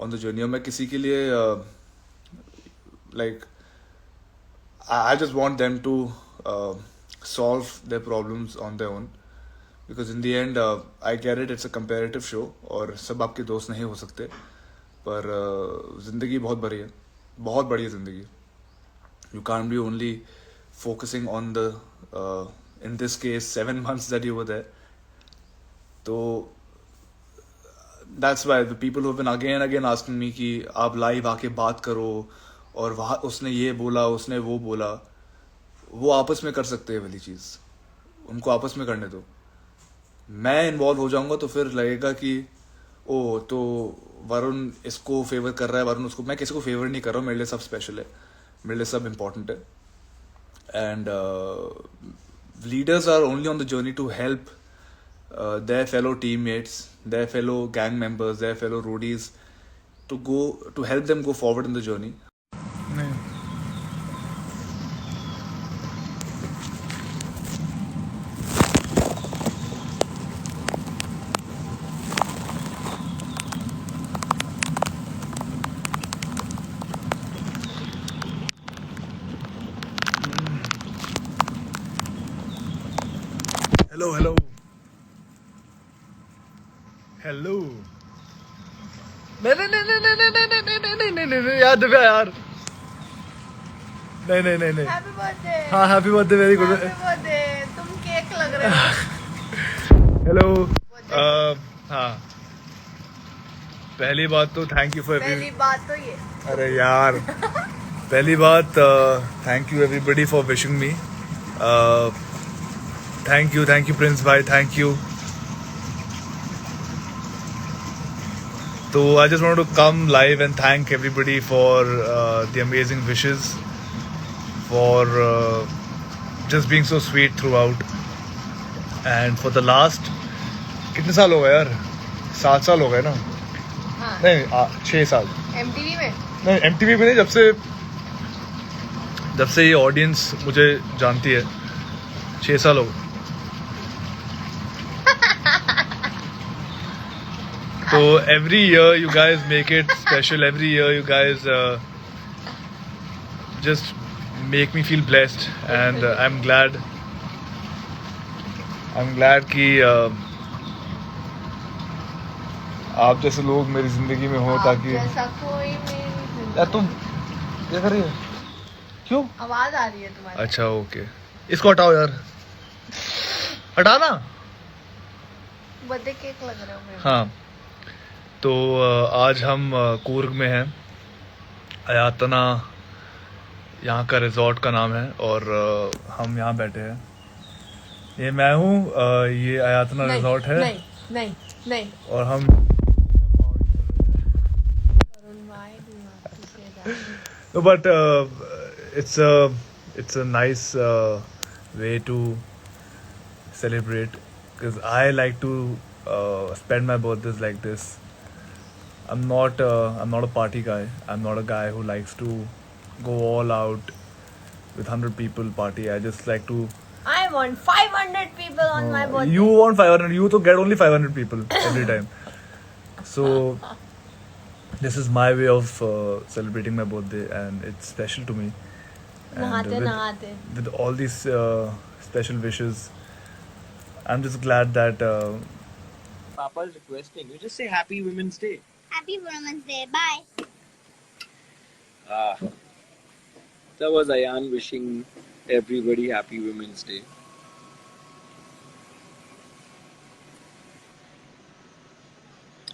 [SPEAKER 1] on the journey. और मैं किसी के लिए like I just want them to solve their problems on their own, because in the end I get it, it's a comparative show और सब आपके दोस्त नहीं हो सकते, पर ज़िंदगी बहुत बड़ी है, बहुत बड़ी है ज़िंदगी। You can't be only focusing on the in this case 7 months that you were there. तो that's why the people who have been again and again asking me कि आप लाइव आके बात करो और वहाँ उसने ये बोला, उसने वो बोला, वो आपस में कर सकते हैं वाली चीज़, उनको आपस में करने दो। मैं इन्वॉल्व हो जाऊंगा तो फिर लगेगा कि ओ तो वरुण इसको फेवर कर रहा है, वरुण उसको। मैं किसी को फेवर नहीं कर रहा हूँ, मेरे लिए सब स्पेशल है, मेरे लिए सब इम्पोर्टेंट है। And leaders are only on the journey to help their fellow teammates, their fellow gang members, their fellow roadies to help them go forward in the journey. Hello. नहीं यार दिव्या यार, नहीं।
[SPEAKER 6] Happy birthday.
[SPEAKER 1] हाँ happy birthday, very good.
[SPEAKER 6] Happy birthday, तुम cake लग रहे हो।
[SPEAKER 1] Hello. हाँ पहली बात तो थैंक यू फॉर
[SPEAKER 6] पहली बात तो ये,
[SPEAKER 1] अरे यार पहली बात thank you everybody for wishing me. Thank you Prince भाई, thank you. So I just wanted to come live and thank everybody for the amazing wishes, for just being so sweet throughout, and for the last कितने साल हो गए यार, 7 साल हो गए ना?
[SPEAKER 6] हाँ।
[SPEAKER 1] नहीं 6 साल।
[SPEAKER 6] MTV में
[SPEAKER 1] नहीं MTV में नहीं, जब से ये ऑडियंस मुझे जानती है 6 साल हो गए। So every year you guys make it special. Every year you guys just make me feel blessed, and I'm glad कि आप जैसे लोग मेरी जिंदगी में हो, ताकि
[SPEAKER 6] जैसा कोई मेरी
[SPEAKER 1] यार तुम क्या कर रही हो? क्यों?
[SPEAKER 6] आवाज आ रही है तुम्हारी।
[SPEAKER 1] अच्छा ओके, इसको हटाओ यार, हटाना।
[SPEAKER 6] बर्थडे केक लग रहा है।
[SPEAKER 1] हाँ तो आज हम कूर्ग में हैं, अयातना यहाँ का रिजॉर्ट का नाम है, और हम यहाँ बैठे हैं। ये मैं हूँ, ये अयातना रिजॉर्ट है।
[SPEAKER 6] नहीं
[SPEAKER 1] और हम but it's a nice way to celebrate, because I like to spend my birthdays like this. I'm not a party guy. I'm not a guy who likes to go all out with 100 people party. I just like to.
[SPEAKER 6] I want 500 people on my birthday.
[SPEAKER 1] You want 500? You to get only 500 people every time. So this is my way of celebrating my birthday, and it's special to me. And
[SPEAKER 6] नहाते
[SPEAKER 1] with all these special wishes, I'm just glad that.
[SPEAKER 4] Papa's requesting you just say Happy Women's Day.
[SPEAKER 5] Happy Women's Day. Bye.
[SPEAKER 4] That was Ayan wishing everybody Happy Women's Day.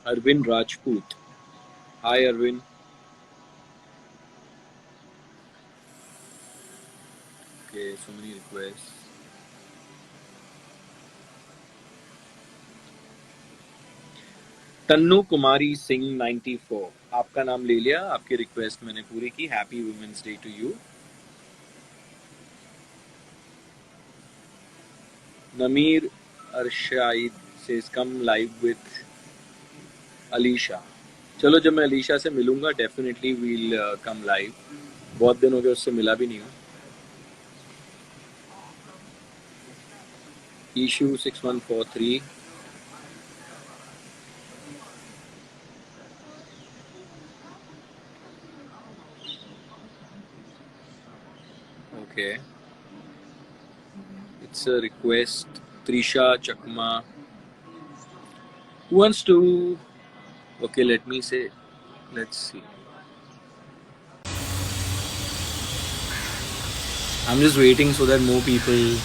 [SPEAKER 4] Arvind Rajput. Hi Arvind. Okay, so many requests. Tannu Kumari Singh 94, आपका नाम ले लिया, आपकी request मैंने पूरी की। Happy women's day to you. Nameer Arshad says come live with Alisha. चलो जब मैं अलीशा से मिलूंगा डेफिनेटली वील कम लाइव. बहुत दिन हो गए उससे मिला भी नहीं हूँ. Issue 6143. Okay. It's a request. Trisha Chakma. Who wants to? Okay, let me say. Let's see. I'm just waiting so that more people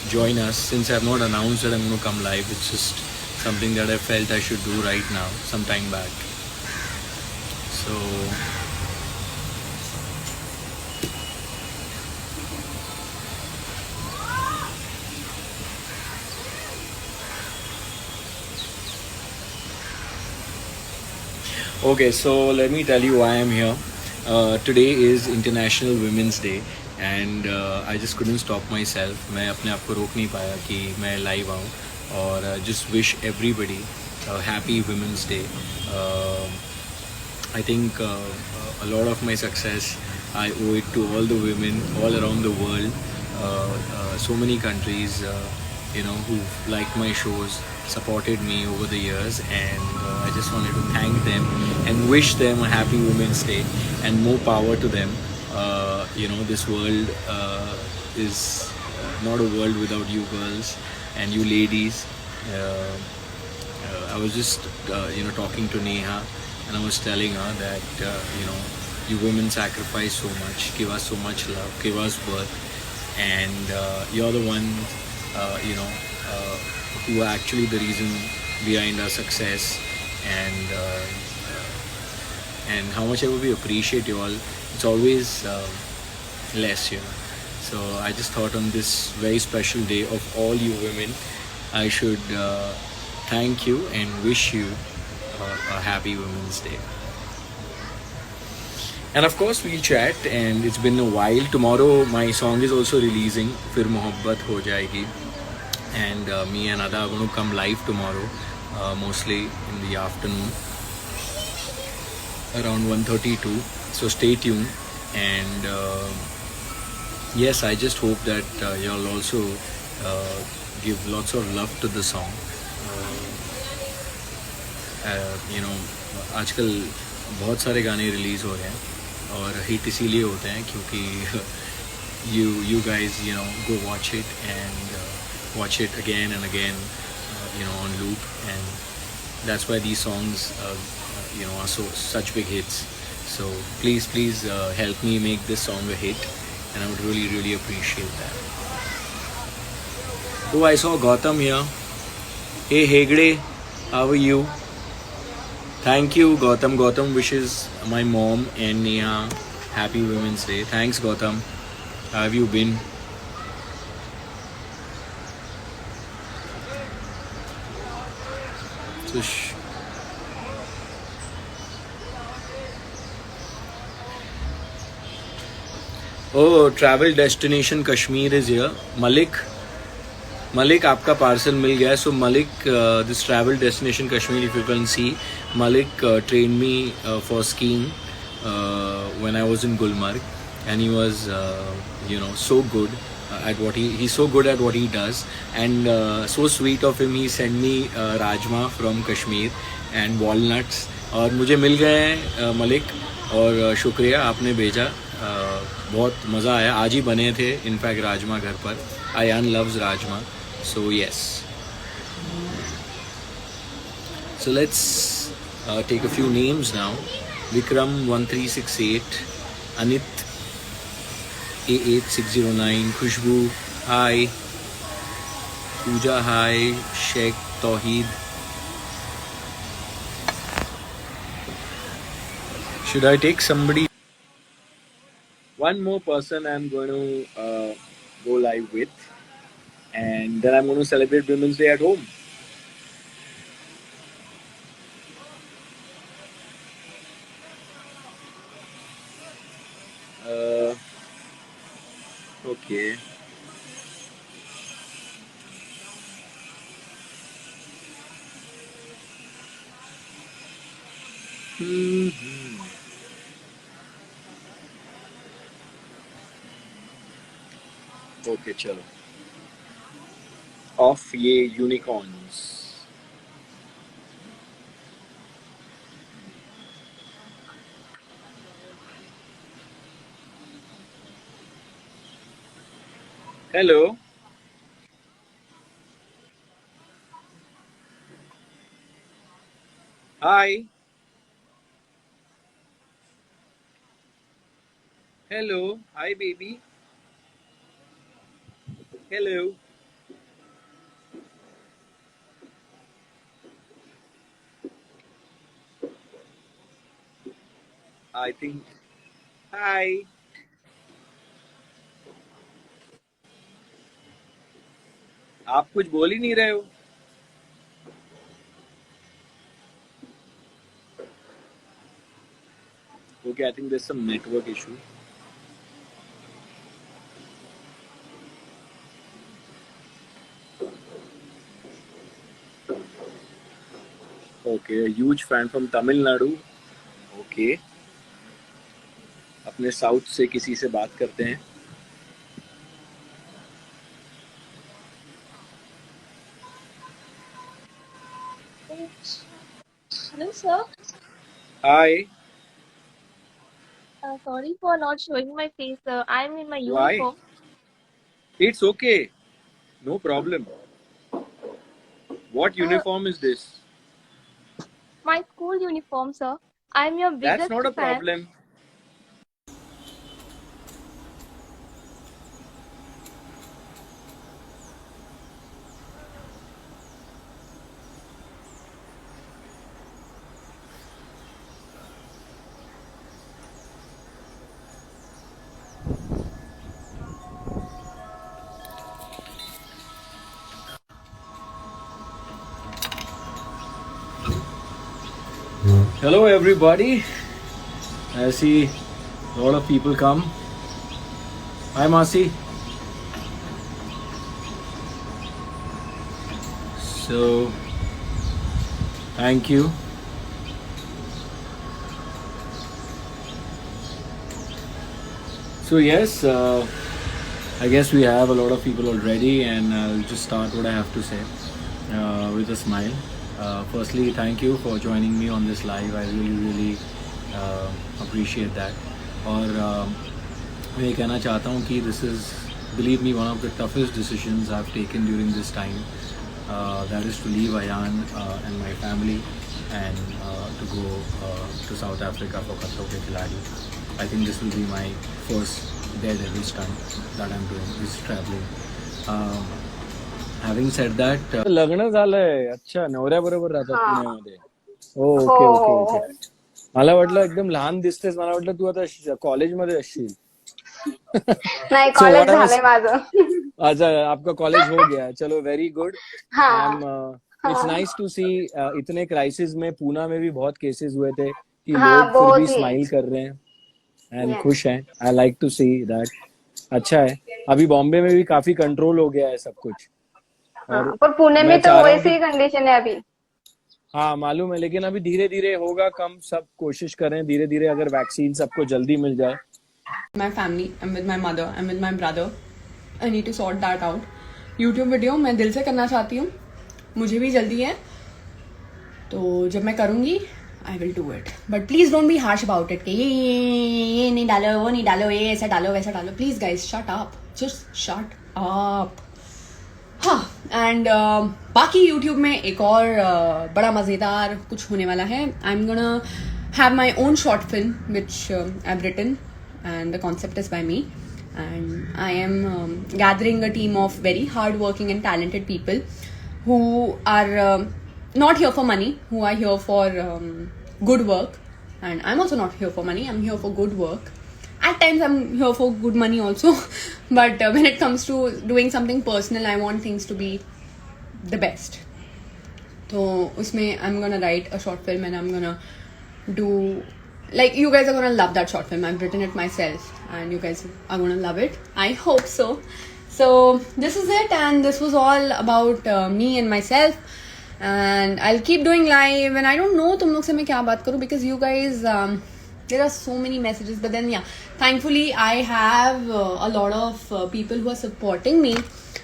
[SPEAKER 4] join us. Since I've not announced that I'm going to come live, it's just something that I felt I should do right now, some time back. So. Okay, so let me tell you why I'm here. Today is International Women's Day and I just couldn't stop myself. मैं अपने आप को रोक नहीं पाया कि मैं live आऊँ और just wish everybody a happy Women's Day. I think a lot of my success I owe it to all the women all around the world. So many countries, who've liked my shows, supported me over the years, and I just wanted to thank them and wish them a happy Women's Day and more power to them. This world is not a world without you girls and you ladies. I was just talking to Neha and I was telling her that you women sacrifice so much, give us so much love, give us birth, and you're the one who are actually the reason behind our success, and how much ever we appreciate you all, it's always less. So I just thought on this very special day of all you women, I should thank you and wish you a happy Women's Day. And of course we'll chat, and it's been a while. Tomorrow my song is also releasing, Fir Mohabbat Ho Jayegi, and me and Ada are going to come live tomorrow, mostly in the afternoon around 1:32. So stay tuned, and yes, I just hope that you'll also give lots of love to the song. आजकल बहुत सारे गाने release हो रहे हैं और hit इसीलिए होते हैं क्योंकि you guys go watch it and watch it again and again on loop, and that's why these songs are such big hits. So please help me make this song a hit, and I would really appreciate that. Oh, I saw Gautam here. Hey Hegde, how are you? Thank you, Gautam. Gautam wishes my mom and Neha happy Women's Day. Thanks, Gautam. How have you been? So oh, travel destination Kashmir is here. Malik, आपका parcel मिल गया है. So Malik, this travel destination Kashmir, if you can see, Malik trained me for skiing when I was in Gulmarg, and he was so good at what he's so good at what he does, and so sweet of him. He sent me rajma from Kashmir and walnuts, और मुझे मिल गए हैं मलिक, और शुक्रिया आपने भेजा. बहुत मज़ा आया. आज ही बने थे इनफैक्ट राजमा घर पर. Ayan loves rajma. So yes. So let's take a few names now. Vikram 1368, Anit A8609, Khushbu, hi. Pooja, hi. Sheikh Tawheed. Should I take somebody? One more person I'm going to go live with, and then I'm going to celebrate Women's Day at home. Okay. Okay चलो. Of ye unicorns. Hello. Hi. Hello. Hi, baby. Hello. I think. Hi. आप कुछ बोल ही नहीं रहे हो. Okay, I think there's some network issue. Okay, a huge fan from Tamil Nadu. Okay. अपने south से किसी से बात करते हैं.
[SPEAKER 7] Hello, sir.
[SPEAKER 4] Hi.
[SPEAKER 7] Sorry for not showing my face. I'm in my
[SPEAKER 4] Why?
[SPEAKER 7] uniform.
[SPEAKER 4] It's okay. No problem. What uniform is this?
[SPEAKER 7] My school uniform, sir. I'm your
[SPEAKER 4] That's
[SPEAKER 7] biggest
[SPEAKER 4] not a
[SPEAKER 7] fan.
[SPEAKER 4] problem. Hello everybody. I see a lot of people come. Hi Masi. So thank you. So yes, I guess we have a lot of people already, and I'll just start what I have to say with a smile. Firstly, thank you for joining me on this live. I really appreciate that. और मैं ये कहना चाहता हूँ कि this is, believe me, one of the toughest decisions I've taken during this time. That is to leave Ayan and my family and to go to South Africa for Khatron Ke Khiladi. I think this will be my first daredevil stunt that I'm doing, is traveling. Having said that, लग्न झालंय. अच्छा, नवऱ्याबरोबर राहतात पुण्यामध्ये. Okay okay okay. मला वाटलं एकदम लहान दिसतेस. मला वाटलं तू आता कॉलेजमध्ये असशील.
[SPEAKER 6] नाही
[SPEAKER 4] So
[SPEAKER 6] college
[SPEAKER 4] what I was,
[SPEAKER 6] झालंय माझं.
[SPEAKER 4] अच्छा आपका कॉलेज हो गया. चलो वेरी गुड.
[SPEAKER 6] हाँ
[SPEAKER 4] इट्स नाइस टू सी इतने क्राइसिस में. पूना में भी बहुत केसेस हुए थे कि
[SPEAKER 6] हाँ
[SPEAKER 4] लोग फिर भी
[SPEAKER 6] बहुत ही
[SPEAKER 4] स्माइल कर रहे हैं एंड
[SPEAKER 6] Yes.
[SPEAKER 4] खुश हैं. I like to see that. अच्छा है. अभी बॉम्बे में भी काफी कंट्रोल हो गया है सब कुछ.
[SPEAKER 6] हाँ
[SPEAKER 4] और
[SPEAKER 6] पर पुणे
[SPEAKER 4] मैं
[SPEAKER 6] में तो
[SPEAKER 4] चाह रहा हूँ
[SPEAKER 6] वैसी
[SPEAKER 4] कि
[SPEAKER 6] ही कंडीशन है अभी.
[SPEAKER 4] हाँ मालूम है, लेकिन अभी धीरे धीरे होगा कम. सब कोशिश करें धीरे धीरे, अगर वैक्सीन सबको जल्दी मिल जाए.
[SPEAKER 2] My family, I'm with my mother, I'm with my brother. I need to sort that out. YouTube video मैं दिल से करना चाहती हूँ. मुझे भी जल्दी है. तो जब मैं करूँगी I will do it. But please don't be harsh about it. कि ये नहीं डालो, वो नहीं डालो, ये ऐसा डालो, वैसा डालो. Please guys, shut up. Just shut up. हाँ एंड बाकी यूट्यूब में एक और बड़ा मज़ेदार कुछ होने वाला है. I am gonna have my own short film which I have written and the concept is by me and I am gathering a team of very hard working and talented people who are not here for money, who are here for good work. And I'm also not here for money, I'm here for good work. At times I'm here for good money also. But when it comes to doing something personal, I want things to be the best. So usme I'm gonna write a short film and I'm gonna do, like, you guys are gonna love that short film. I've written it myself and you guys are gonna love it. I hope so. So this is it, and this was all about me and myself. and I'll keep doing live. And I don't know तुम लोग से मैं क्या बात करूँ, because you guys there are so many messages, but then yeah, thankfully I have a lot of people who are supporting me,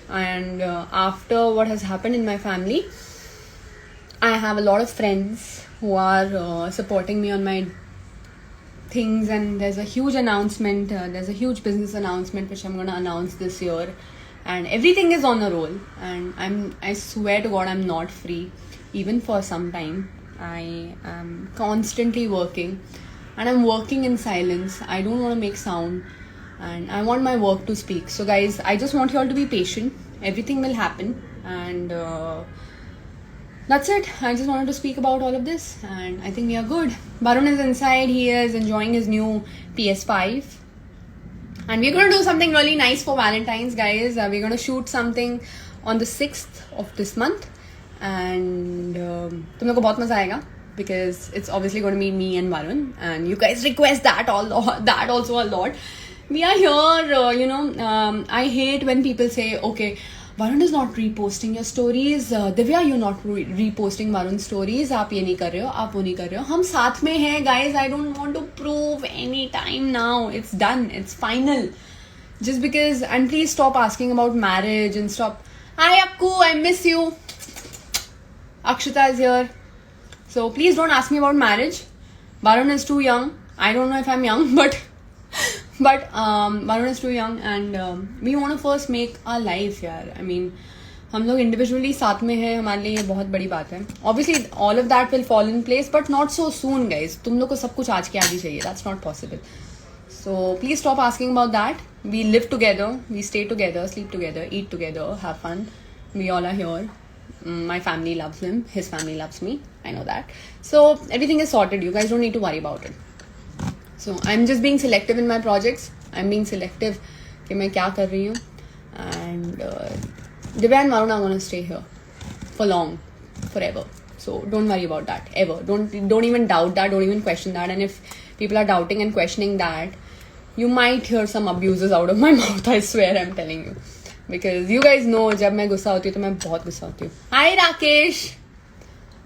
[SPEAKER 2] and after what has happened in my family, I have a lot of friends who are supporting me on my things, and there's a huge announcement, there's a huge business announcement which I'm going to announce this year, and everything is on a roll, and I swear to God I'm not free even for some time. I am constantly working, and I'm working in silence. I don't want to make sound, and I want my work to speak. So guys, I just want you all to be patient. Everything will happen, and that's it. I just wanted to speak about all of this, and I think we are good. Varun is inside. He is enjoying his new PS5. And we're going to do something really nice for Valentine's, guys. We're going to shoot something on the 6th of this month. And तुम लोग को बहुत मजा आएगा, because it's obviously going to be me and Varun. And you guys request that also a lot. We are here, I hate when people say, okay, Varun is not reposting your stories. Divya, you're not reposting Varun's stories. आप ये नहीं कर रहे हो, आप वो नहीं कर रहे हो. हम साथ में हैं, guys. I don't want to prove any time now. It's done. It's final. Just because, and please stop asking about marriage and stop. Hi, Akku, I miss you. Akshita is here. So please don't ask me about marriage. Varun is too young. I don't know if I'm young, but Varun is too young, and we want to first make our life, यार. I mean, हम लोग individually साथ में हैं, हमारे लिए ये बहुत बड़ी बात है. Obviously, all of that will fall in place, but not so soon, guys. तुम लोग को सब कुछ आज के आज ही चाहिए. That's not possible. So please stop asking about that. We live together, we stay together, sleep together, eat together, have fun. We all are here. My family loves him. His family loves me. I know that. So everything is sorted. You guys don't need to worry about it. So I'm just being selective in my projects. I'm being selective कि मैं क्या कर रही हूँ. And Divya and Varun are going to stay here for long, forever. So don't worry about that ever. Don't even doubt that. Don't even question that. And if people are doubting and questioning that, you might hear some abuses out of my mouth. I swear, I'm telling you. Because you guys know, जब मैं गुस्सा होती हूँ तो मैं बहुत गुस्सा होती हूँ. Hi Rakesh.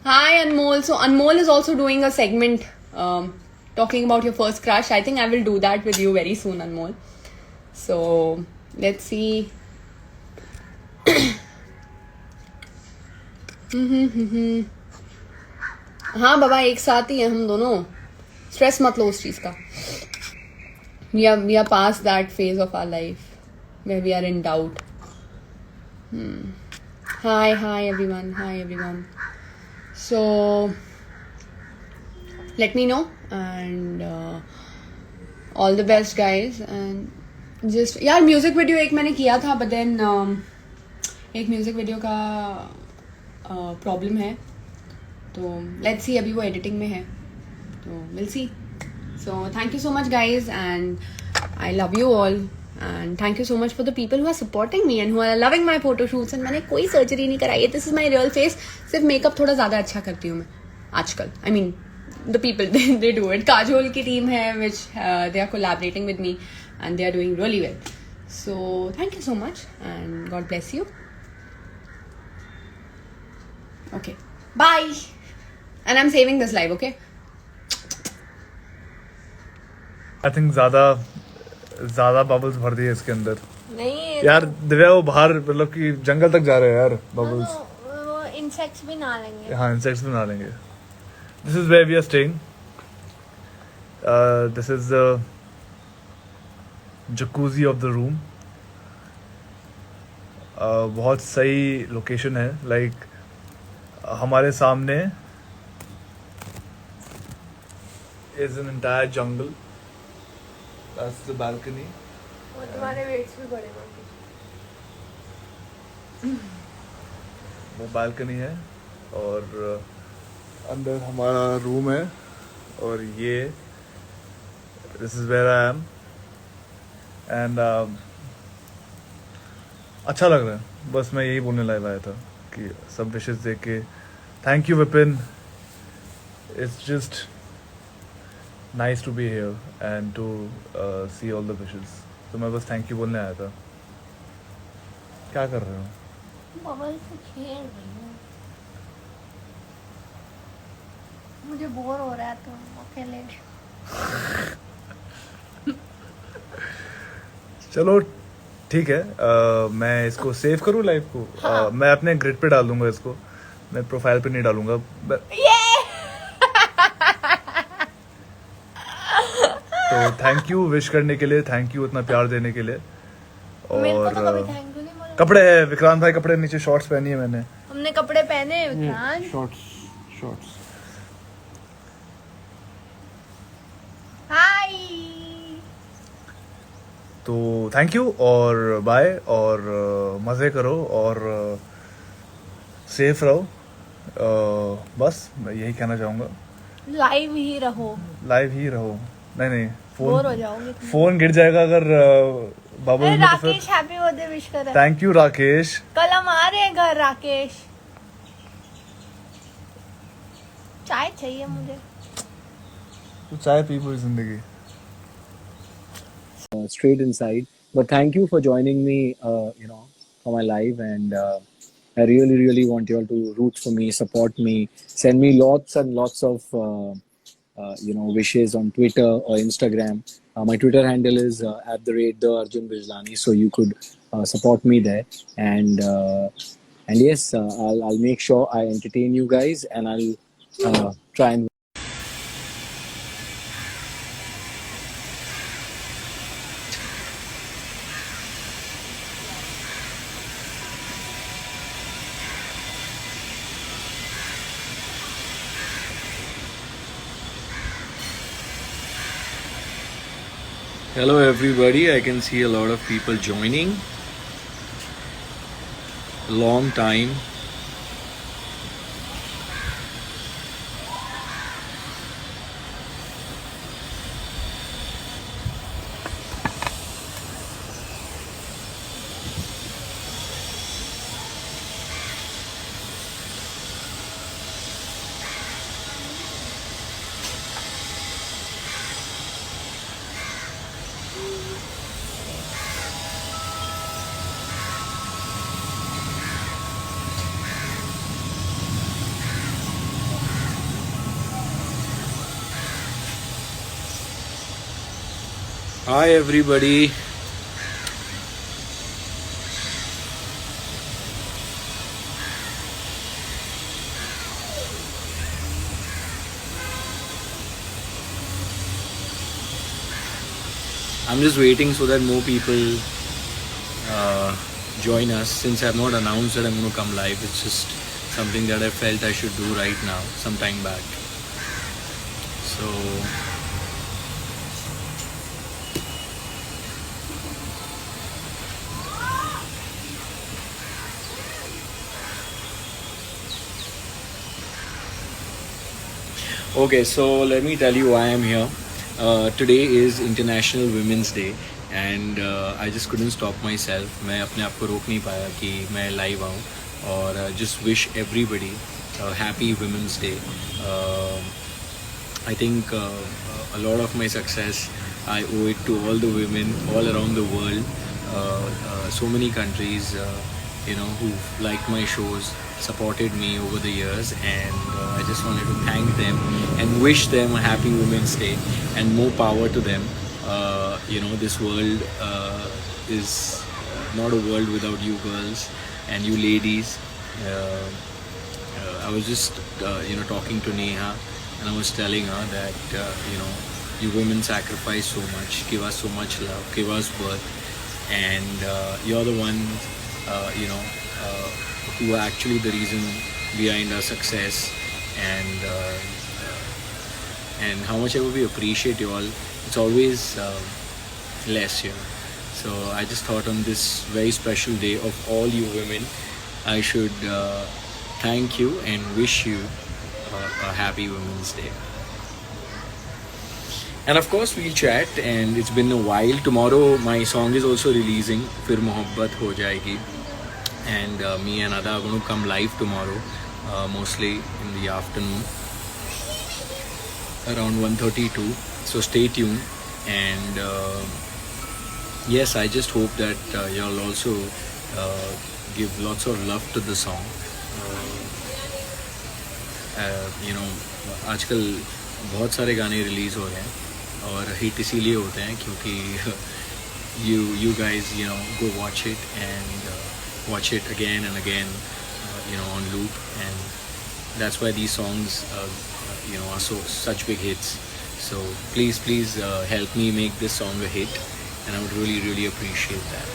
[SPEAKER 2] Hi Anmol. So Anmol is also doing a segment talking about your first crush. I think I will do that with you very soon, Anmol. So let's see. हाँ बाबा, एक साथ ही हैं हम दोनों. स्ट्रेस मत लो उस चीज का. We are past that phase of our life where we are in doubt. Hi everyone. So let me know, and all the best, guys. And just यार म्यूजिक वीडियो एक मैंने किया था, but then एक म्यूजिक वीडियो का problem है, तो let's see. अभी वो एडिटिंग में है, तो we'll see. So thank you so much, guys, and I love you all. And thank you so much for the people who are supporting me and who are loving my photo shoots. And मैंने कोई surgery नहीं कराई है. This is my real face. सिर्फ makeup थोड़ा ज़्यादा अच्छा करती हूँ मैं आजकल. I mean, the people they do it. Kajol की टीम है, which they are collaborating with me, and they are doing really well. So thank you so much, and God bless you. Okay, bye. And I'm saving this live, okay?
[SPEAKER 1] I think ज़्यादा bubbles भर दिए इसके अंदर.
[SPEAKER 6] नहीं
[SPEAKER 1] यार दिव्या, वो बाहर मतलब कि जंगल तक जा रहे हैं यार बबल्स.
[SPEAKER 6] वो इंसेक्ट्स भी ना लेंगे.
[SPEAKER 1] हाँ, इंसेक्ट्स भी ना लेंगे. This is where we are staying. This is the jacuzzi of the room. बहुत सही लोकेशन है. Like हमारे सामने is an entire jungle. That's the balcony.
[SPEAKER 6] वो तुम्हारे वेट्स भी बड़े होंगे.
[SPEAKER 1] वो balcony है, और अंदर हमारा रूम है, और ये this is where I am. And अच्छा लग रहा है. बस मैं यही बोलने लाइव आया था कि सब विशेस देख के thank you Vipin. It's just nice to be here and to see all the wishes. तो मैं बस थैंक यू बोलने आया था. क्या कर रहे हो?
[SPEAKER 6] बबल से खेल रही हूँ.
[SPEAKER 5] मुझे बोर हो रहा है तो अकेले
[SPEAKER 1] चलो ठीक है, मैं इसको सेव करूँ लाइव को? मैं अपने ग्रिड पे डाल दूंगा इसको, मैं प्रोफाइल पे नहीं डालूंगा। तो थैंक यू विश करने के लिए, थैंक यू इतना प्यार देने के लिए।
[SPEAKER 5] मेरे को
[SPEAKER 1] और
[SPEAKER 5] तो कभी थैंक यू नहीं बोला।
[SPEAKER 1] कपड़े है विक्रांत भाई, कपड़े नीचे शॉर्ट्स पहनी है मैंने।
[SPEAKER 5] हमने कपड़े पहने हैं विक्रांत।
[SPEAKER 1] शॉर्ट्स
[SPEAKER 5] हाय।
[SPEAKER 1] तो थैंक यू और बाय, और मज़े करो और सेफ रहो। बस मैं यही कहना चाहूँगा।
[SPEAKER 5] लाइव ही रहो।
[SPEAKER 1] लाइव ही रहो। नहीं
[SPEAKER 5] बोर हो
[SPEAKER 1] फोन
[SPEAKER 5] जाओगे तुम।
[SPEAKER 1] फोन गिर जाएगा अगर बाबू
[SPEAKER 5] अरे
[SPEAKER 1] में, तो फिर
[SPEAKER 5] राकेश हैप्पी बर्थडे विश कर रहा है।
[SPEAKER 1] Thank you Rakesh.
[SPEAKER 5] कल हम आ रहे हैं घर राकेश। चाय चाहिए मुझे।
[SPEAKER 1] तू चाय पी पूरी जिंदगी।
[SPEAKER 4] Straight inside. But thank you for joining me, for my live. And I really, really want you all to root for me, support me, send me lots and lots of, wishes on Twitter or Instagram. My Twitter handle is @theArjun Bijlani, so you could support me there. And yes, I'll make sure I entertain you guys, and I'll try and. Hello everybody, I can see a lot of people joining. Long time. Hi everybody. I'm just waiting so that more people join us. Since I have not announced that I'm going to come live, it's just something that I felt I should do right now, some time back. So okay, so let me tell you why I'm here. Today is International Women's Day and I just couldn't stop myself. मैं अपने आप को रोक नहीं पाया कि मैं live आऊँ और just wish everybody a happy Women's Day. I think a lot of my success I owe it to all the women all around the world. So many countries, who liked my shows, supported me over the years, and I just wanted to thank them and wish them a happy Women's Day and more power to them. This world is not a world without you girls and you ladies. I was just talking to Neha and I was telling her that you women sacrifice so much, give us so much love, give us birth, and you're the one who are actually the reason behind our success, and how much ever we appreciate you all, it's always less. So I just thought on this very special day of all you women, I should thank you and wish you a happy Women's Day. And of course we'll chat, and it's been a while. Tomorrow my song is also releasing, Fir Mohabbat Ho Jayegi, and me and Ada are going to come live tomorrow, mostly in the afternoon around 1:32. So stay tuned, and yes, I just hope that you'll also give lots of love to the song. आजकल बहुत सारे गाने release हो रहे हैं और hit इसीलिए होते हैं क्योंकि you guys go watch it and watch it again and again on loop, and that's why these songs are such big hits. So please help me make this song a hit, and I would really appreciate that.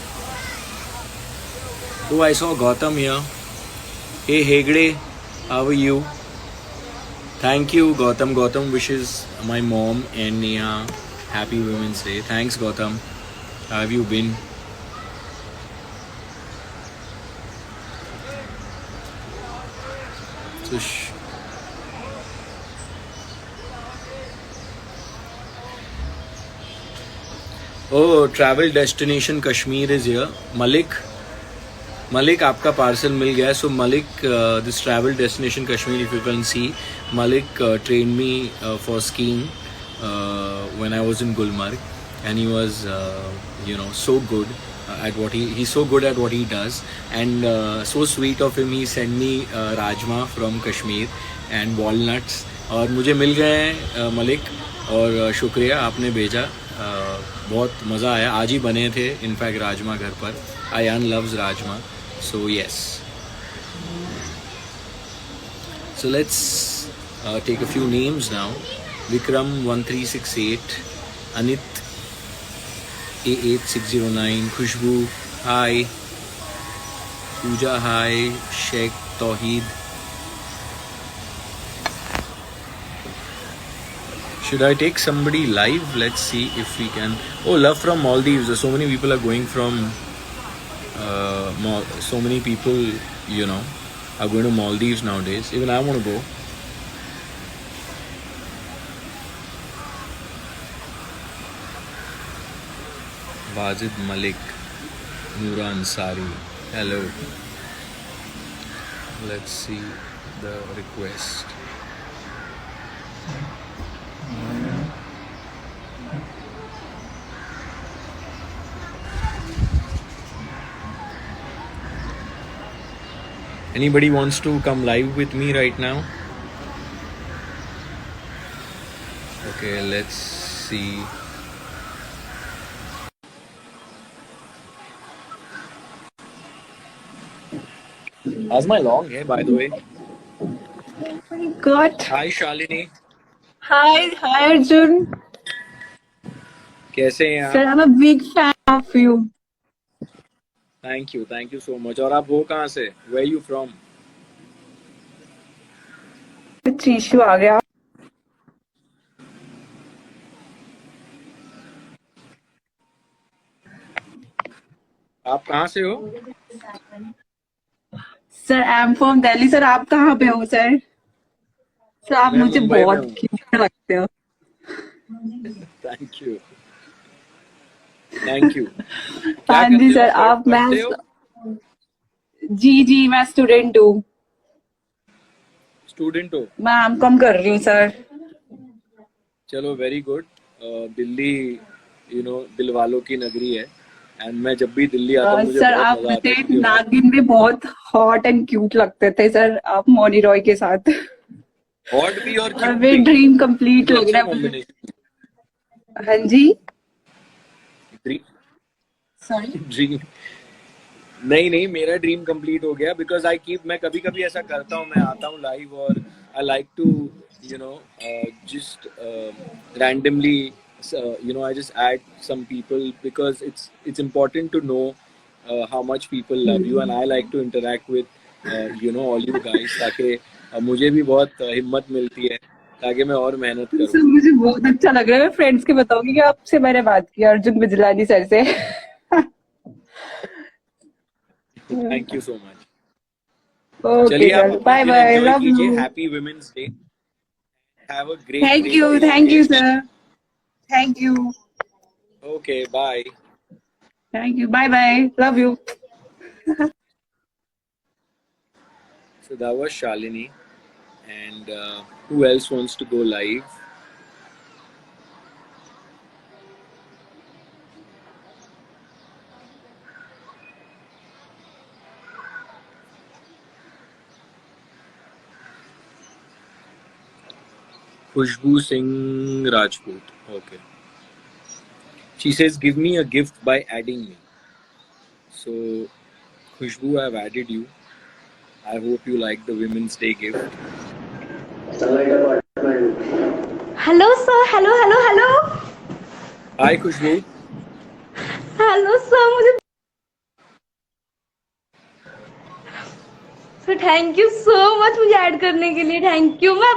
[SPEAKER 4] Oh, I saw Gautam here. Hey Hegde, how are you? Thank you, Gautam. Gautam wishes my mom and Neha happy Women's Day. Thanks, Gautam. How have you been? So oh, travel destination Kashmir is here. Malik, आपका parcel मिल गया है. So Malik, this travel destination Kashmir, if you can see, Malik trained me for skiing when I was in Gulmarg, and he was so good at what he's so good at what he does, and so sweet of him. He sent me rajma from Kashmir and walnuts, और मुझे मिल गए हैं मलिक, और शुक्रिया आपने भेजा. बहुत मज़ा आया. आज ही बने थे इनफैक्ट राजमा घर पर. Ayan loves rajma, so yes. So let's take a few names now. Vikram 1368, Anit A8609, Khushbu, hi. Pooja, hi. Sheikh Tawheed. Should I take somebody live? Let's see if we can. Oh, love from Maldives. So many people are going from. So many people, are going to Maldives nowadays. Even I want to go. Wajid Malik, Noora Ansari. Hello. Let's see the request. Anybody wants to come live with me right now? Okay, let's see. How's my long hair, by the way?
[SPEAKER 6] God.
[SPEAKER 4] Hi, Shalini.
[SPEAKER 6] Hi, Arjun.
[SPEAKER 4] कैसे हैं
[SPEAKER 6] Sir,
[SPEAKER 4] आप?
[SPEAKER 6] I'm a big fan of you.
[SPEAKER 4] Thank you so much. और आप हो कहाँ से? Where are you from?
[SPEAKER 6] कुछ issue आ गया.
[SPEAKER 4] आप कहाँ से हो?
[SPEAKER 6] Sir, I'm from Delhi. Sir, आप कहाँ पे हो सर? सर, आप
[SPEAKER 4] मैं
[SPEAKER 6] मुझे
[SPEAKER 4] मुंबई में
[SPEAKER 6] बहुत
[SPEAKER 4] हूँ.
[SPEAKER 6] क्यूट लगते हो.
[SPEAKER 4] Thank you. क्या
[SPEAKER 6] हाँ
[SPEAKER 4] करते
[SPEAKER 6] जी
[SPEAKER 4] हो
[SPEAKER 6] सर,
[SPEAKER 4] सर?
[SPEAKER 6] आप
[SPEAKER 4] पढ़ते हो?
[SPEAKER 6] जी मैं स्टूडेंट हूँ.
[SPEAKER 4] स्टूडेंट हो?
[SPEAKER 6] मैं एमकॉम कर रही हूँ सर.
[SPEAKER 4] चलो, वेरी गुड. दिल्ली दिल वालों की नगरी है, एंड मैं जब भी दिल्ली आता हूँ मुझे
[SPEAKER 6] सर,
[SPEAKER 4] बहुत
[SPEAKER 6] आप
[SPEAKER 4] मजा आता
[SPEAKER 6] मुझे
[SPEAKER 4] है क्योंकि वहाँ
[SPEAKER 6] नागिन में बहुत हॉट एंड क्यूट लगते थे सर. आप मौनी रॉय के साथ.
[SPEAKER 4] हॉट भी और क्यूट
[SPEAKER 6] वे
[SPEAKER 4] भी.
[SPEAKER 6] ड्रीम कंप्लीट
[SPEAKER 4] तो
[SPEAKER 6] लग
[SPEAKER 4] अच्छा
[SPEAKER 6] रहा है मुझे.
[SPEAKER 4] कॉम्बिनेशन.
[SPEAKER 6] हाँ जी. सॉरी.
[SPEAKER 4] ड्रीम नहीं, मेरा ड्रीम कंप्लीट हो गया बिकॉज मैं कभी कभी ऐसा करता हूँ. मैं आता हूँ लाइव और I like to just randomly I just add some people because it's important to know how much people love you, and I like to interact with all you guys, ताकि मुझे भी बहुत हिम्मत मिलती है ताकि मैं और मेहनत
[SPEAKER 6] सर,
[SPEAKER 4] करूँ.
[SPEAKER 6] मुझे बहुत अच्छा लग रहा है. मैं फ्रेंड्स के बताऊंगी कि आपसे मैंने बात की अर्जुन बिजलानी सर से.
[SPEAKER 4] Thank you so much.
[SPEAKER 6] Okay
[SPEAKER 4] चलिए आप
[SPEAKER 6] सर,
[SPEAKER 4] अपना
[SPEAKER 6] बाय
[SPEAKER 4] फिर
[SPEAKER 6] बाय.
[SPEAKER 4] एंजॉय
[SPEAKER 6] लव
[SPEAKER 4] कीजिए.
[SPEAKER 6] You.
[SPEAKER 4] Happy women's day. Have a great
[SPEAKER 6] thank
[SPEAKER 4] great
[SPEAKER 6] you.
[SPEAKER 4] Great
[SPEAKER 6] thank
[SPEAKER 4] day.
[SPEAKER 6] You sir. Thank you.
[SPEAKER 4] Okay, bye.
[SPEAKER 6] Thank you. Bye bye. Love you.
[SPEAKER 4] So that was Shalini, and who else wants to go live? Khushbu Singh Rajput. Okay. She says, give me a gift by adding me. So, Khushbu, I've added you. I hope you like the Women's Day gift.
[SPEAKER 5] Hello, sir. Hello.
[SPEAKER 4] Hi, Khushbu.
[SPEAKER 5] Hello, sir. मुझे sir thank you so much मुझे add करने के लिए. Thank you. मैं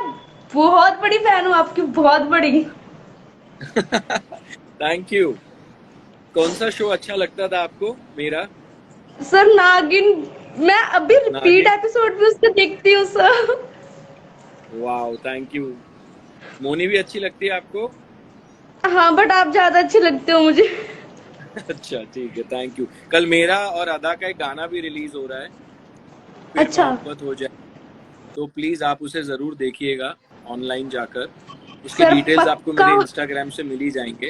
[SPEAKER 5] बहुत बड़ी fan हूँ आपकी, बहुत बड़ी.
[SPEAKER 4] Thank you. कौन सा शो अच्छा लगता था आपको मेरा?
[SPEAKER 5] सर नागिन, मैं अभी रिपीट
[SPEAKER 4] नागिन?
[SPEAKER 5] एपिसोड भी उसको देखती हूँ sir.
[SPEAKER 4] Wow, thank you. Moni भी अच्छी लगती है आपको?
[SPEAKER 5] हाँ बट आप ज्यादा अच्छे लगते हो मुझे.
[SPEAKER 4] अच्छा, ठीक है, थैंक यू. कल मेरा और अदा का एक गाना भी रिलीज हो रहा है. फिर
[SPEAKER 5] अच्छा.
[SPEAKER 4] मोहब्बत हो जाए, तो प्लीज आप उसे जरूर देखिएगा ऑनलाइन जाकर. उसके
[SPEAKER 5] सर,
[SPEAKER 4] डिटेल्स आपको
[SPEAKER 5] पक्का?
[SPEAKER 4] मेरे इंस्टाग्राम से मिल ही जाएंगे.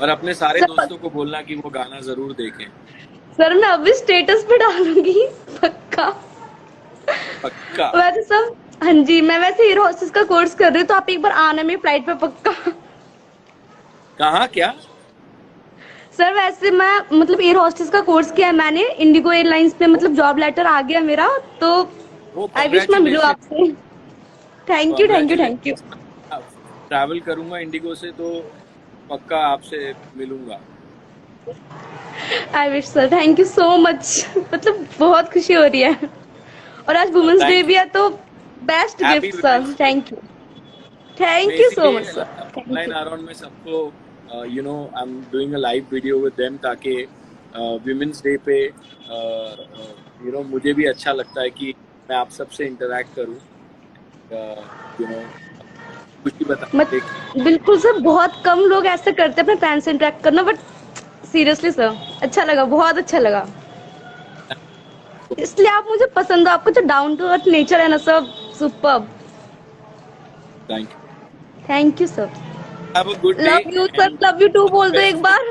[SPEAKER 4] और अपने सारे
[SPEAKER 5] सर,
[SPEAKER 4] दोस्तों को बोलना कि वो गाना जरूर देखें.
[SPEAKER 5] सर मैं अभी स्टेटस पे डालूंगी पक्का.
[SPEAKER 4] पक्का.
[SPEAKER 5] वैसे सब हाँ जी, मैं वैसे एयर होस्टेस का कोर्स कर रही हूँ, तो आप एक बार आना मेरी फ्लाइट पे पक्का.
[SPEAKER 4] कहाँ? क्या?
[SPEAKER 5] सर वैसे मैं मतलब एयर होस्टेस का कोर्स किया है मैंने, इंडिगो एयरलाइंस पे मतलब जॉब लेटर आ गया मेरा, तो आई विश मैं मिलूँ आपसे. Thank you.
[SPEAKER 4] ट्रैवल करूंगा इंडिगो से तो पक्का आपसे मिलूंगा.
[SPEAKER 5] I wish sir. Thank you so much. मतलब बहुत खुशी हो रही है. और आज वुमेन्स डे भी है, तो best
[SPEAKER 4] Happy
[SPEAKER 5] gift sir.
[SPEAKER 4] Women's
[SPEAKER 5] thank you so much sir.
[SPEAKER 4] Online around में सबको you know I am doing a live video with them, ताकि विमेंस डे पे यू नो मुझे भी अच्छा लगता है कि मैं आप सबसे इंटरेक्ट करूं. यू नो कुछ भी बता.
[SPEAKER 5] बिल्कुल सर, बहुत कम लोग ऐसे करते हैं अपने फैन से इंटरेक्ट करना, बट सीरियसली सर अच्छा लगा, बहुत अच्छा लगा. इसलिए आप मुझे पसंद हो. आपको जो डाउन टू अर्थ नेचर है ना sir, superb. Thank you sir.
[SPEAKER 4] Have a good day.
[SPEAKER 5] Love you sir. Love you too बोल दो एक बार.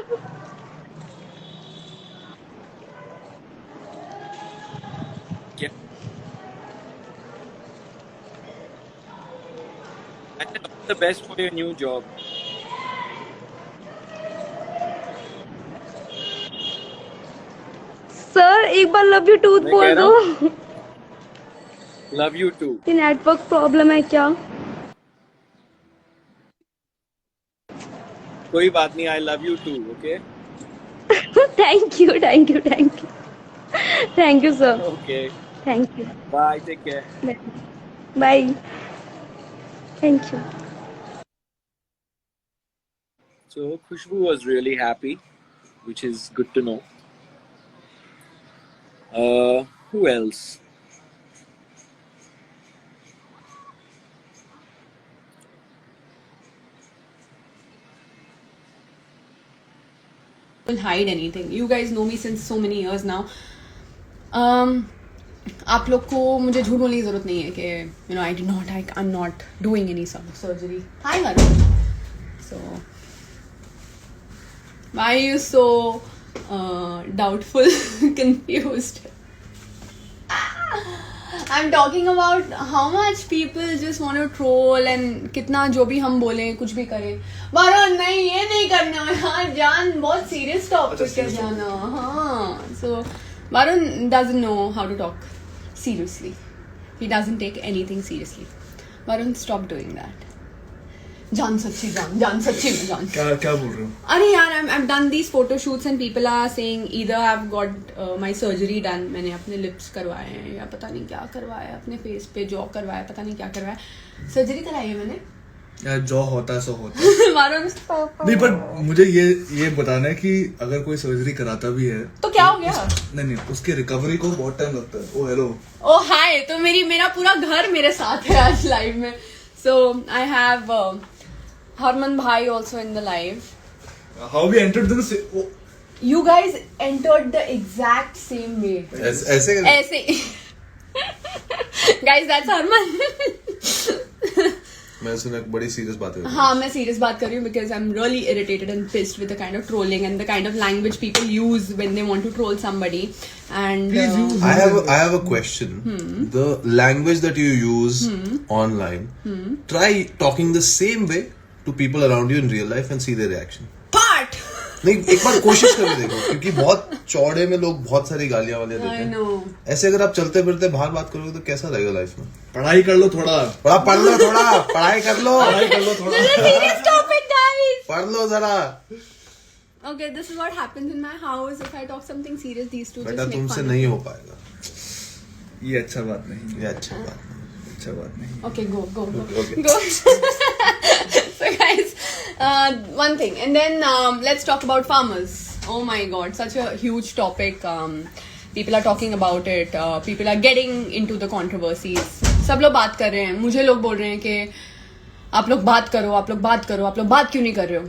[SPEAKER 4] The best for your new job.
[SPEAKER 5] Sir एक बार लव यू टू
[SPEAKER 4] मैं
[SPEAKER 5] बोल
[SPEAKER 4] कह रहा
[SPEAKER 5] दो.
[SPEAKER 4] Love you too.
[SPEAKER 5] ये नेटवर्क प्रॉब्लम है क्या?
[SPEAKER 4] कोई बात नहीं. I love you too. Okay.
[SPEAKER 5] Thank you sir.
[SPEAKER 4] Okay.
[SPEAKER 5] Thank you.
[SPEAKER 4] Bye. Take care.
[SPEAKER 5] Bye. Thank you.
[SPEAKER 4] So Khushbu was really happy, which is good to know. Who else?
[SPEAKER 2] Will hide anything. You guys know me since so many years now. आप लोग को मुझे झूठ बोलने की जरूरत नहीं है कि I'm not doing any surgery. Hi Varun. So why are you so doubtful, confused? I'm talking about how much people just want to troll and कितना जो भी हम बोलें कुछ भी करें. वरुण नहीं, ये नहीं करना यार. जान बहुत serious topic है जाना. हाँ. So Varun doesn't know how to talk seriously. He doesn't take anything seriously. Varun, stop doing that. जान सच्ची में.
[SPEAKER 1] क्या बोल रहे हो?
[SPEAKER 2] अरे यार, I've done these photo shoots and people are saying either I've got my surgery done, मैंने अपने lips करवाए हैं या पता नहीं क्या करवाया है, अपने face पे जॉ करवाया, पता नहीं क्या करवाया. सर्जरी कराई है मैंने.
[SPEAKER 1] यार जॉ होता है सो होता है.
[SPEAKER 2] Varun,
[SPEAKER 1] नहीं पर मुझे ये बताना है कि अगर कोई सर्जरी कराता भी है
[SPEAKER 2] तो क्या हो गया?
[SPEAKER 1] नहीं उसकी रिकवरी को बहुत टाइम लगता है. ओ हेलो.
[SPEAKER 2] ओ हाय. तो मेरा पूरा घर मेरे साथ है आज लाइव में. So I have Harman Bhai also in the live.
[SPEAKER 1] How we entered this? Oh.
[SPEAKER 2] You guys entered the exact same way.
[SPEAKER 3] ऐसे
[SPEAKER 2] Guys, that's Harman.
[SPEAKER 3] मैं सुना बड़ी सीरियस बात है।
[SPEAKER 2] हाँ मैं सीरियस बात कर रही हूँ because I'm really irritated and pissed with the kind of trolling and the kind of language people use when they want to troll somebody. And
[SPEAKER 3] I have a question. The language that you use online, try talking the same way to people around you in real life and see their reaction.
[SPEAKER 2] Part.
[SPEAKER 3] नहीं, एक बार कोशिश करके देखो, क्योंकि बहुत चौड़े में लोग बहुत सारी गालियां वालियां देते
[SPEAKER 2] I
[SPEAKER 3] हैं।
[SPEAKER 2] know.
[SPEAKER 3] ऐसे अगर आप चलते फिरते बाहर बात करोगे तो कैसा रहेगा लाइफ में?
[SPEAKER 1] पढ़ाई कर लो थोड़ा,
[SPEAKER 3] पढ़ लो थोड़ा, पढ़ाई कर लो,
[SPEAKER 2] This is a serious topic, guys.
[SPEAKER 3] पढ़ लो जरा।
[SPEAKER 2] Okay, this is what happens in my house if I talk something serious. These two
[SPEAKER 3] बेटा
[SPEAKER 2] just make
[SPEAKER 3] तुमसे
[SPEAKER 2] fun.
[SPEAKER 3] नहीं हो पाएगा,
[SPEAKER 1] ये अच्छा बात नहीं,
[SPEAKER 3] ये अच्छा बात नहीं।
[SPEAKER 1] अच्छा बात नहीं।
[SPEAKER 2] Okay, go.
[SPEAKER 3] Okay.
[SPEAKER 2] Go. So guys, one thing, and then let's talk about farmers. Oh my God, such a huge topic. People are talking about it. People are getting into the controversies. सब लोग बात कर रहे हैं. मुझे लोग बोल रहे हैं कि आप लोग बात करो, आप लोग बात करो, आप लोग बात क्यों नहीं कर रहे हो?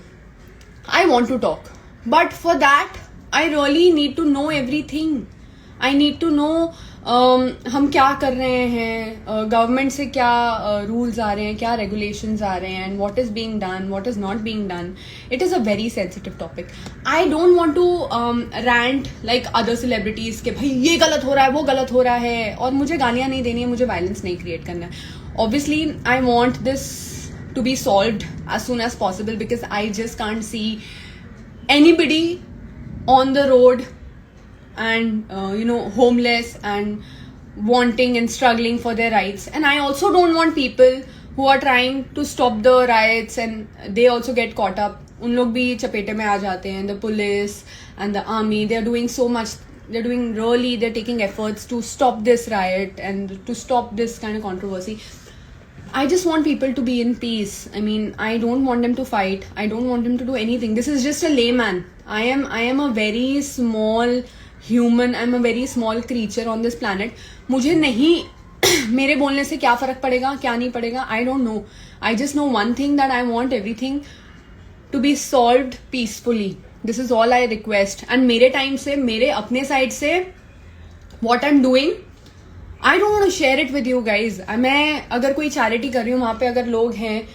[SPEAKER 2] I want to talk, but for that I really need to know everything. I need to know हम क्या कर रहे हैं, गवर्नमेंट से क्या रूल्स आ रहे हैं, क्या रेगुलेशंस आ रहे हैं, and what is being done, what is not being done. It is a very sensitive topic. I don't want to rant like other celebrities के भाई ये गलत हो रहा है, वो गलत हो रहा है, और मुझे गालियाँ नहीं देनी है, मुझे वायलेंस नहीं क्रिएट करना है. Obviously I want this to be solved as soon as possible because I just can't see anybody on the road and homeless and wanting and struggling for their rights. And I also don't want people who are trying to stop the riots and they also get caught up. उन लोग भी चपेटे में आ जाते हैं. The police and the army, they are doing so much. They're taking efforts to stop this riot and to stop this kind of controversy. I just want people to be in peace. I mean, I don't want them to fight. I don't want them to do anything. This is just a layman. I am a very small human. I'm a very small creature on this planet. मुझे नहीं मेरे बोलने से क्या फर्क पड़ेगा, क्या नहीं पड़ेगा, I don't know. I just know one thing, that I want everything to be solved peacefully. This is all I request. And मेरे टाइम से, मेरे अपने साइड से what I'm doing, I don't want to share it with you guys. मैं अगर कोई charity कर रही हूँ, वहाँ पे अगर लोग हैं,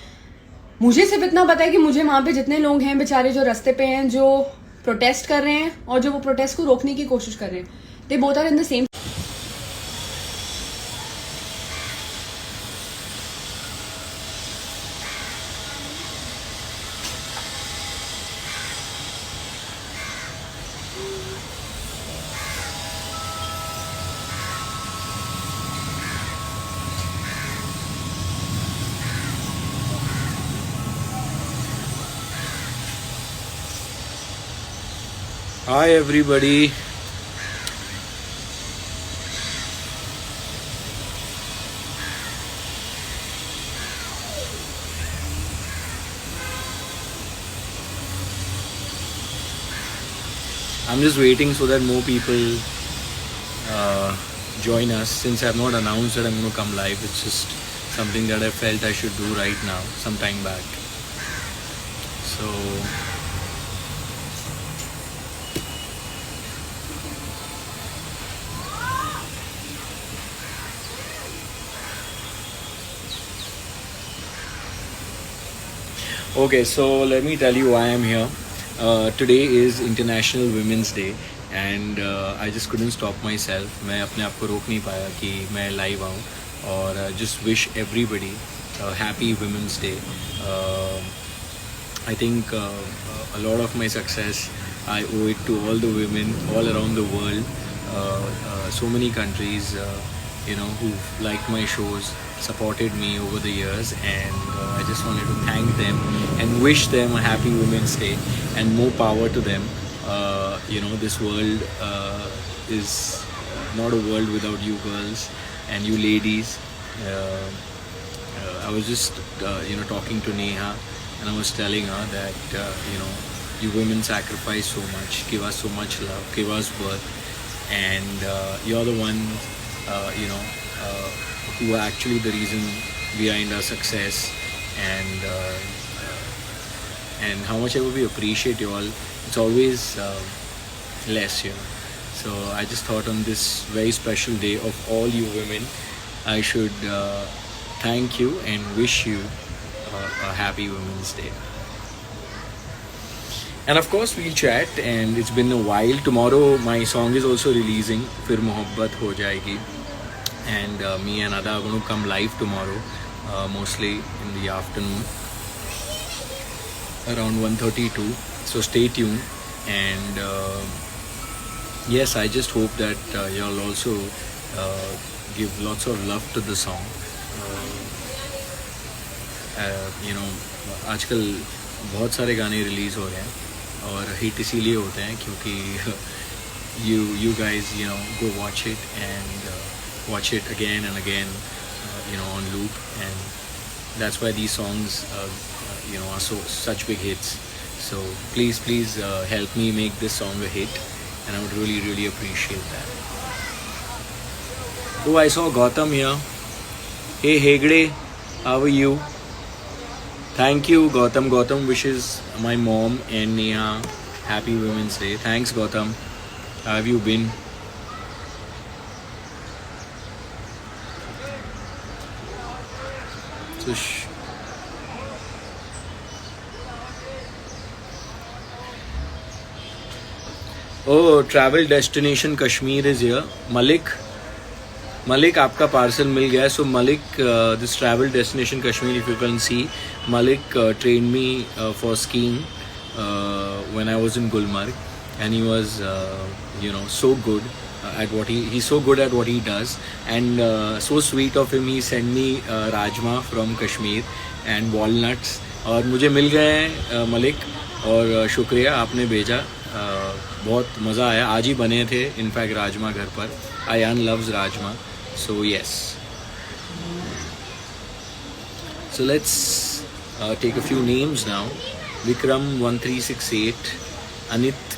[SPEAKER 2] मुझे सिर्फ इतना पता है कि मुझे वहाँ पे जितने लोग हैं बेचारे जो रास्ते पे हैं, जो प्रोटेस्ट कर रहे हैं और जो वो प्रोटेस्ट को रोकने की कोशिश कर रहे हैं, they both are in the same.
[SPEAKER 4] Hi everybody. I'm just waiting so that more people join us. Since I've not announced that I'm going to come live, it's just something that I felt I should do right now, some time back. So okay, so let me tell you why I'm here. Today is International Women's Day and I just couldn't stop myself. मैं अपने आप को रोक नहीं पाया कि मैं live आऊँ और just wish everybody a happy Women's Day. I think a lot of my success I owe it to all the women all around the world. So many countries, who've liked my shows, supported me over the years, and I just wanted to thank them and wish them a happy Women's Day and more power to them. This world is not a world without you girls and you ladies. I was just talking to Neha and I was telling her that you women sacrifice so much, give us so much love, give us birth, and you're the one who are actually the reason behind our success, and how much ever we appreciate you all, it's always less. So I just thought on this very special day of all you women, I should thank you and wish you a happy Women's Day. And of course we'll chat, and it's been a while. Tomorrow my song is also releasing, Fir Mohabbat Ho Jayegi, and me and Ada are going to come live tomorrow, mostly in the afternoon around 1:32. So stay tuned, and yes, I just hope that y'all also give lots of love to the song. आजकल बहुत सारे गाने release हो रहे हैं और hit इसीलिए होते हैं क्योंकि you guys go watch it and watch it again and again on loop, and that's why these songs are such big hits. So please help me make this song a hit, and I would really appreciate that. Oh, I saw Gautam here. Hey Hegde, how are you? Thank you, Gautam. Gautam wishes my mom and Neha happy Women's Day. Thanks, Gautam. How have you been? So oh, travel destination Kashmir is here. Malik, आपका parcel मिल गया है. So Malik, this travel destination Kashmir, if you can see, Malik trained me for skiing when I was in Gulmarg, and he was so good at what he's so good at what he does, and so sweet of him. He sent me rajma from Kashmir and walnuts, और मुझे मिल गए हैं मलिक, और शुक्रिया आपने भेजा. बहुत मज़ा आया. आज ही बने थे इनफैक्ट राजमा घर पर. Ayan loves rajma. So yes. So let's take a few names now. Vikram 1368, Anit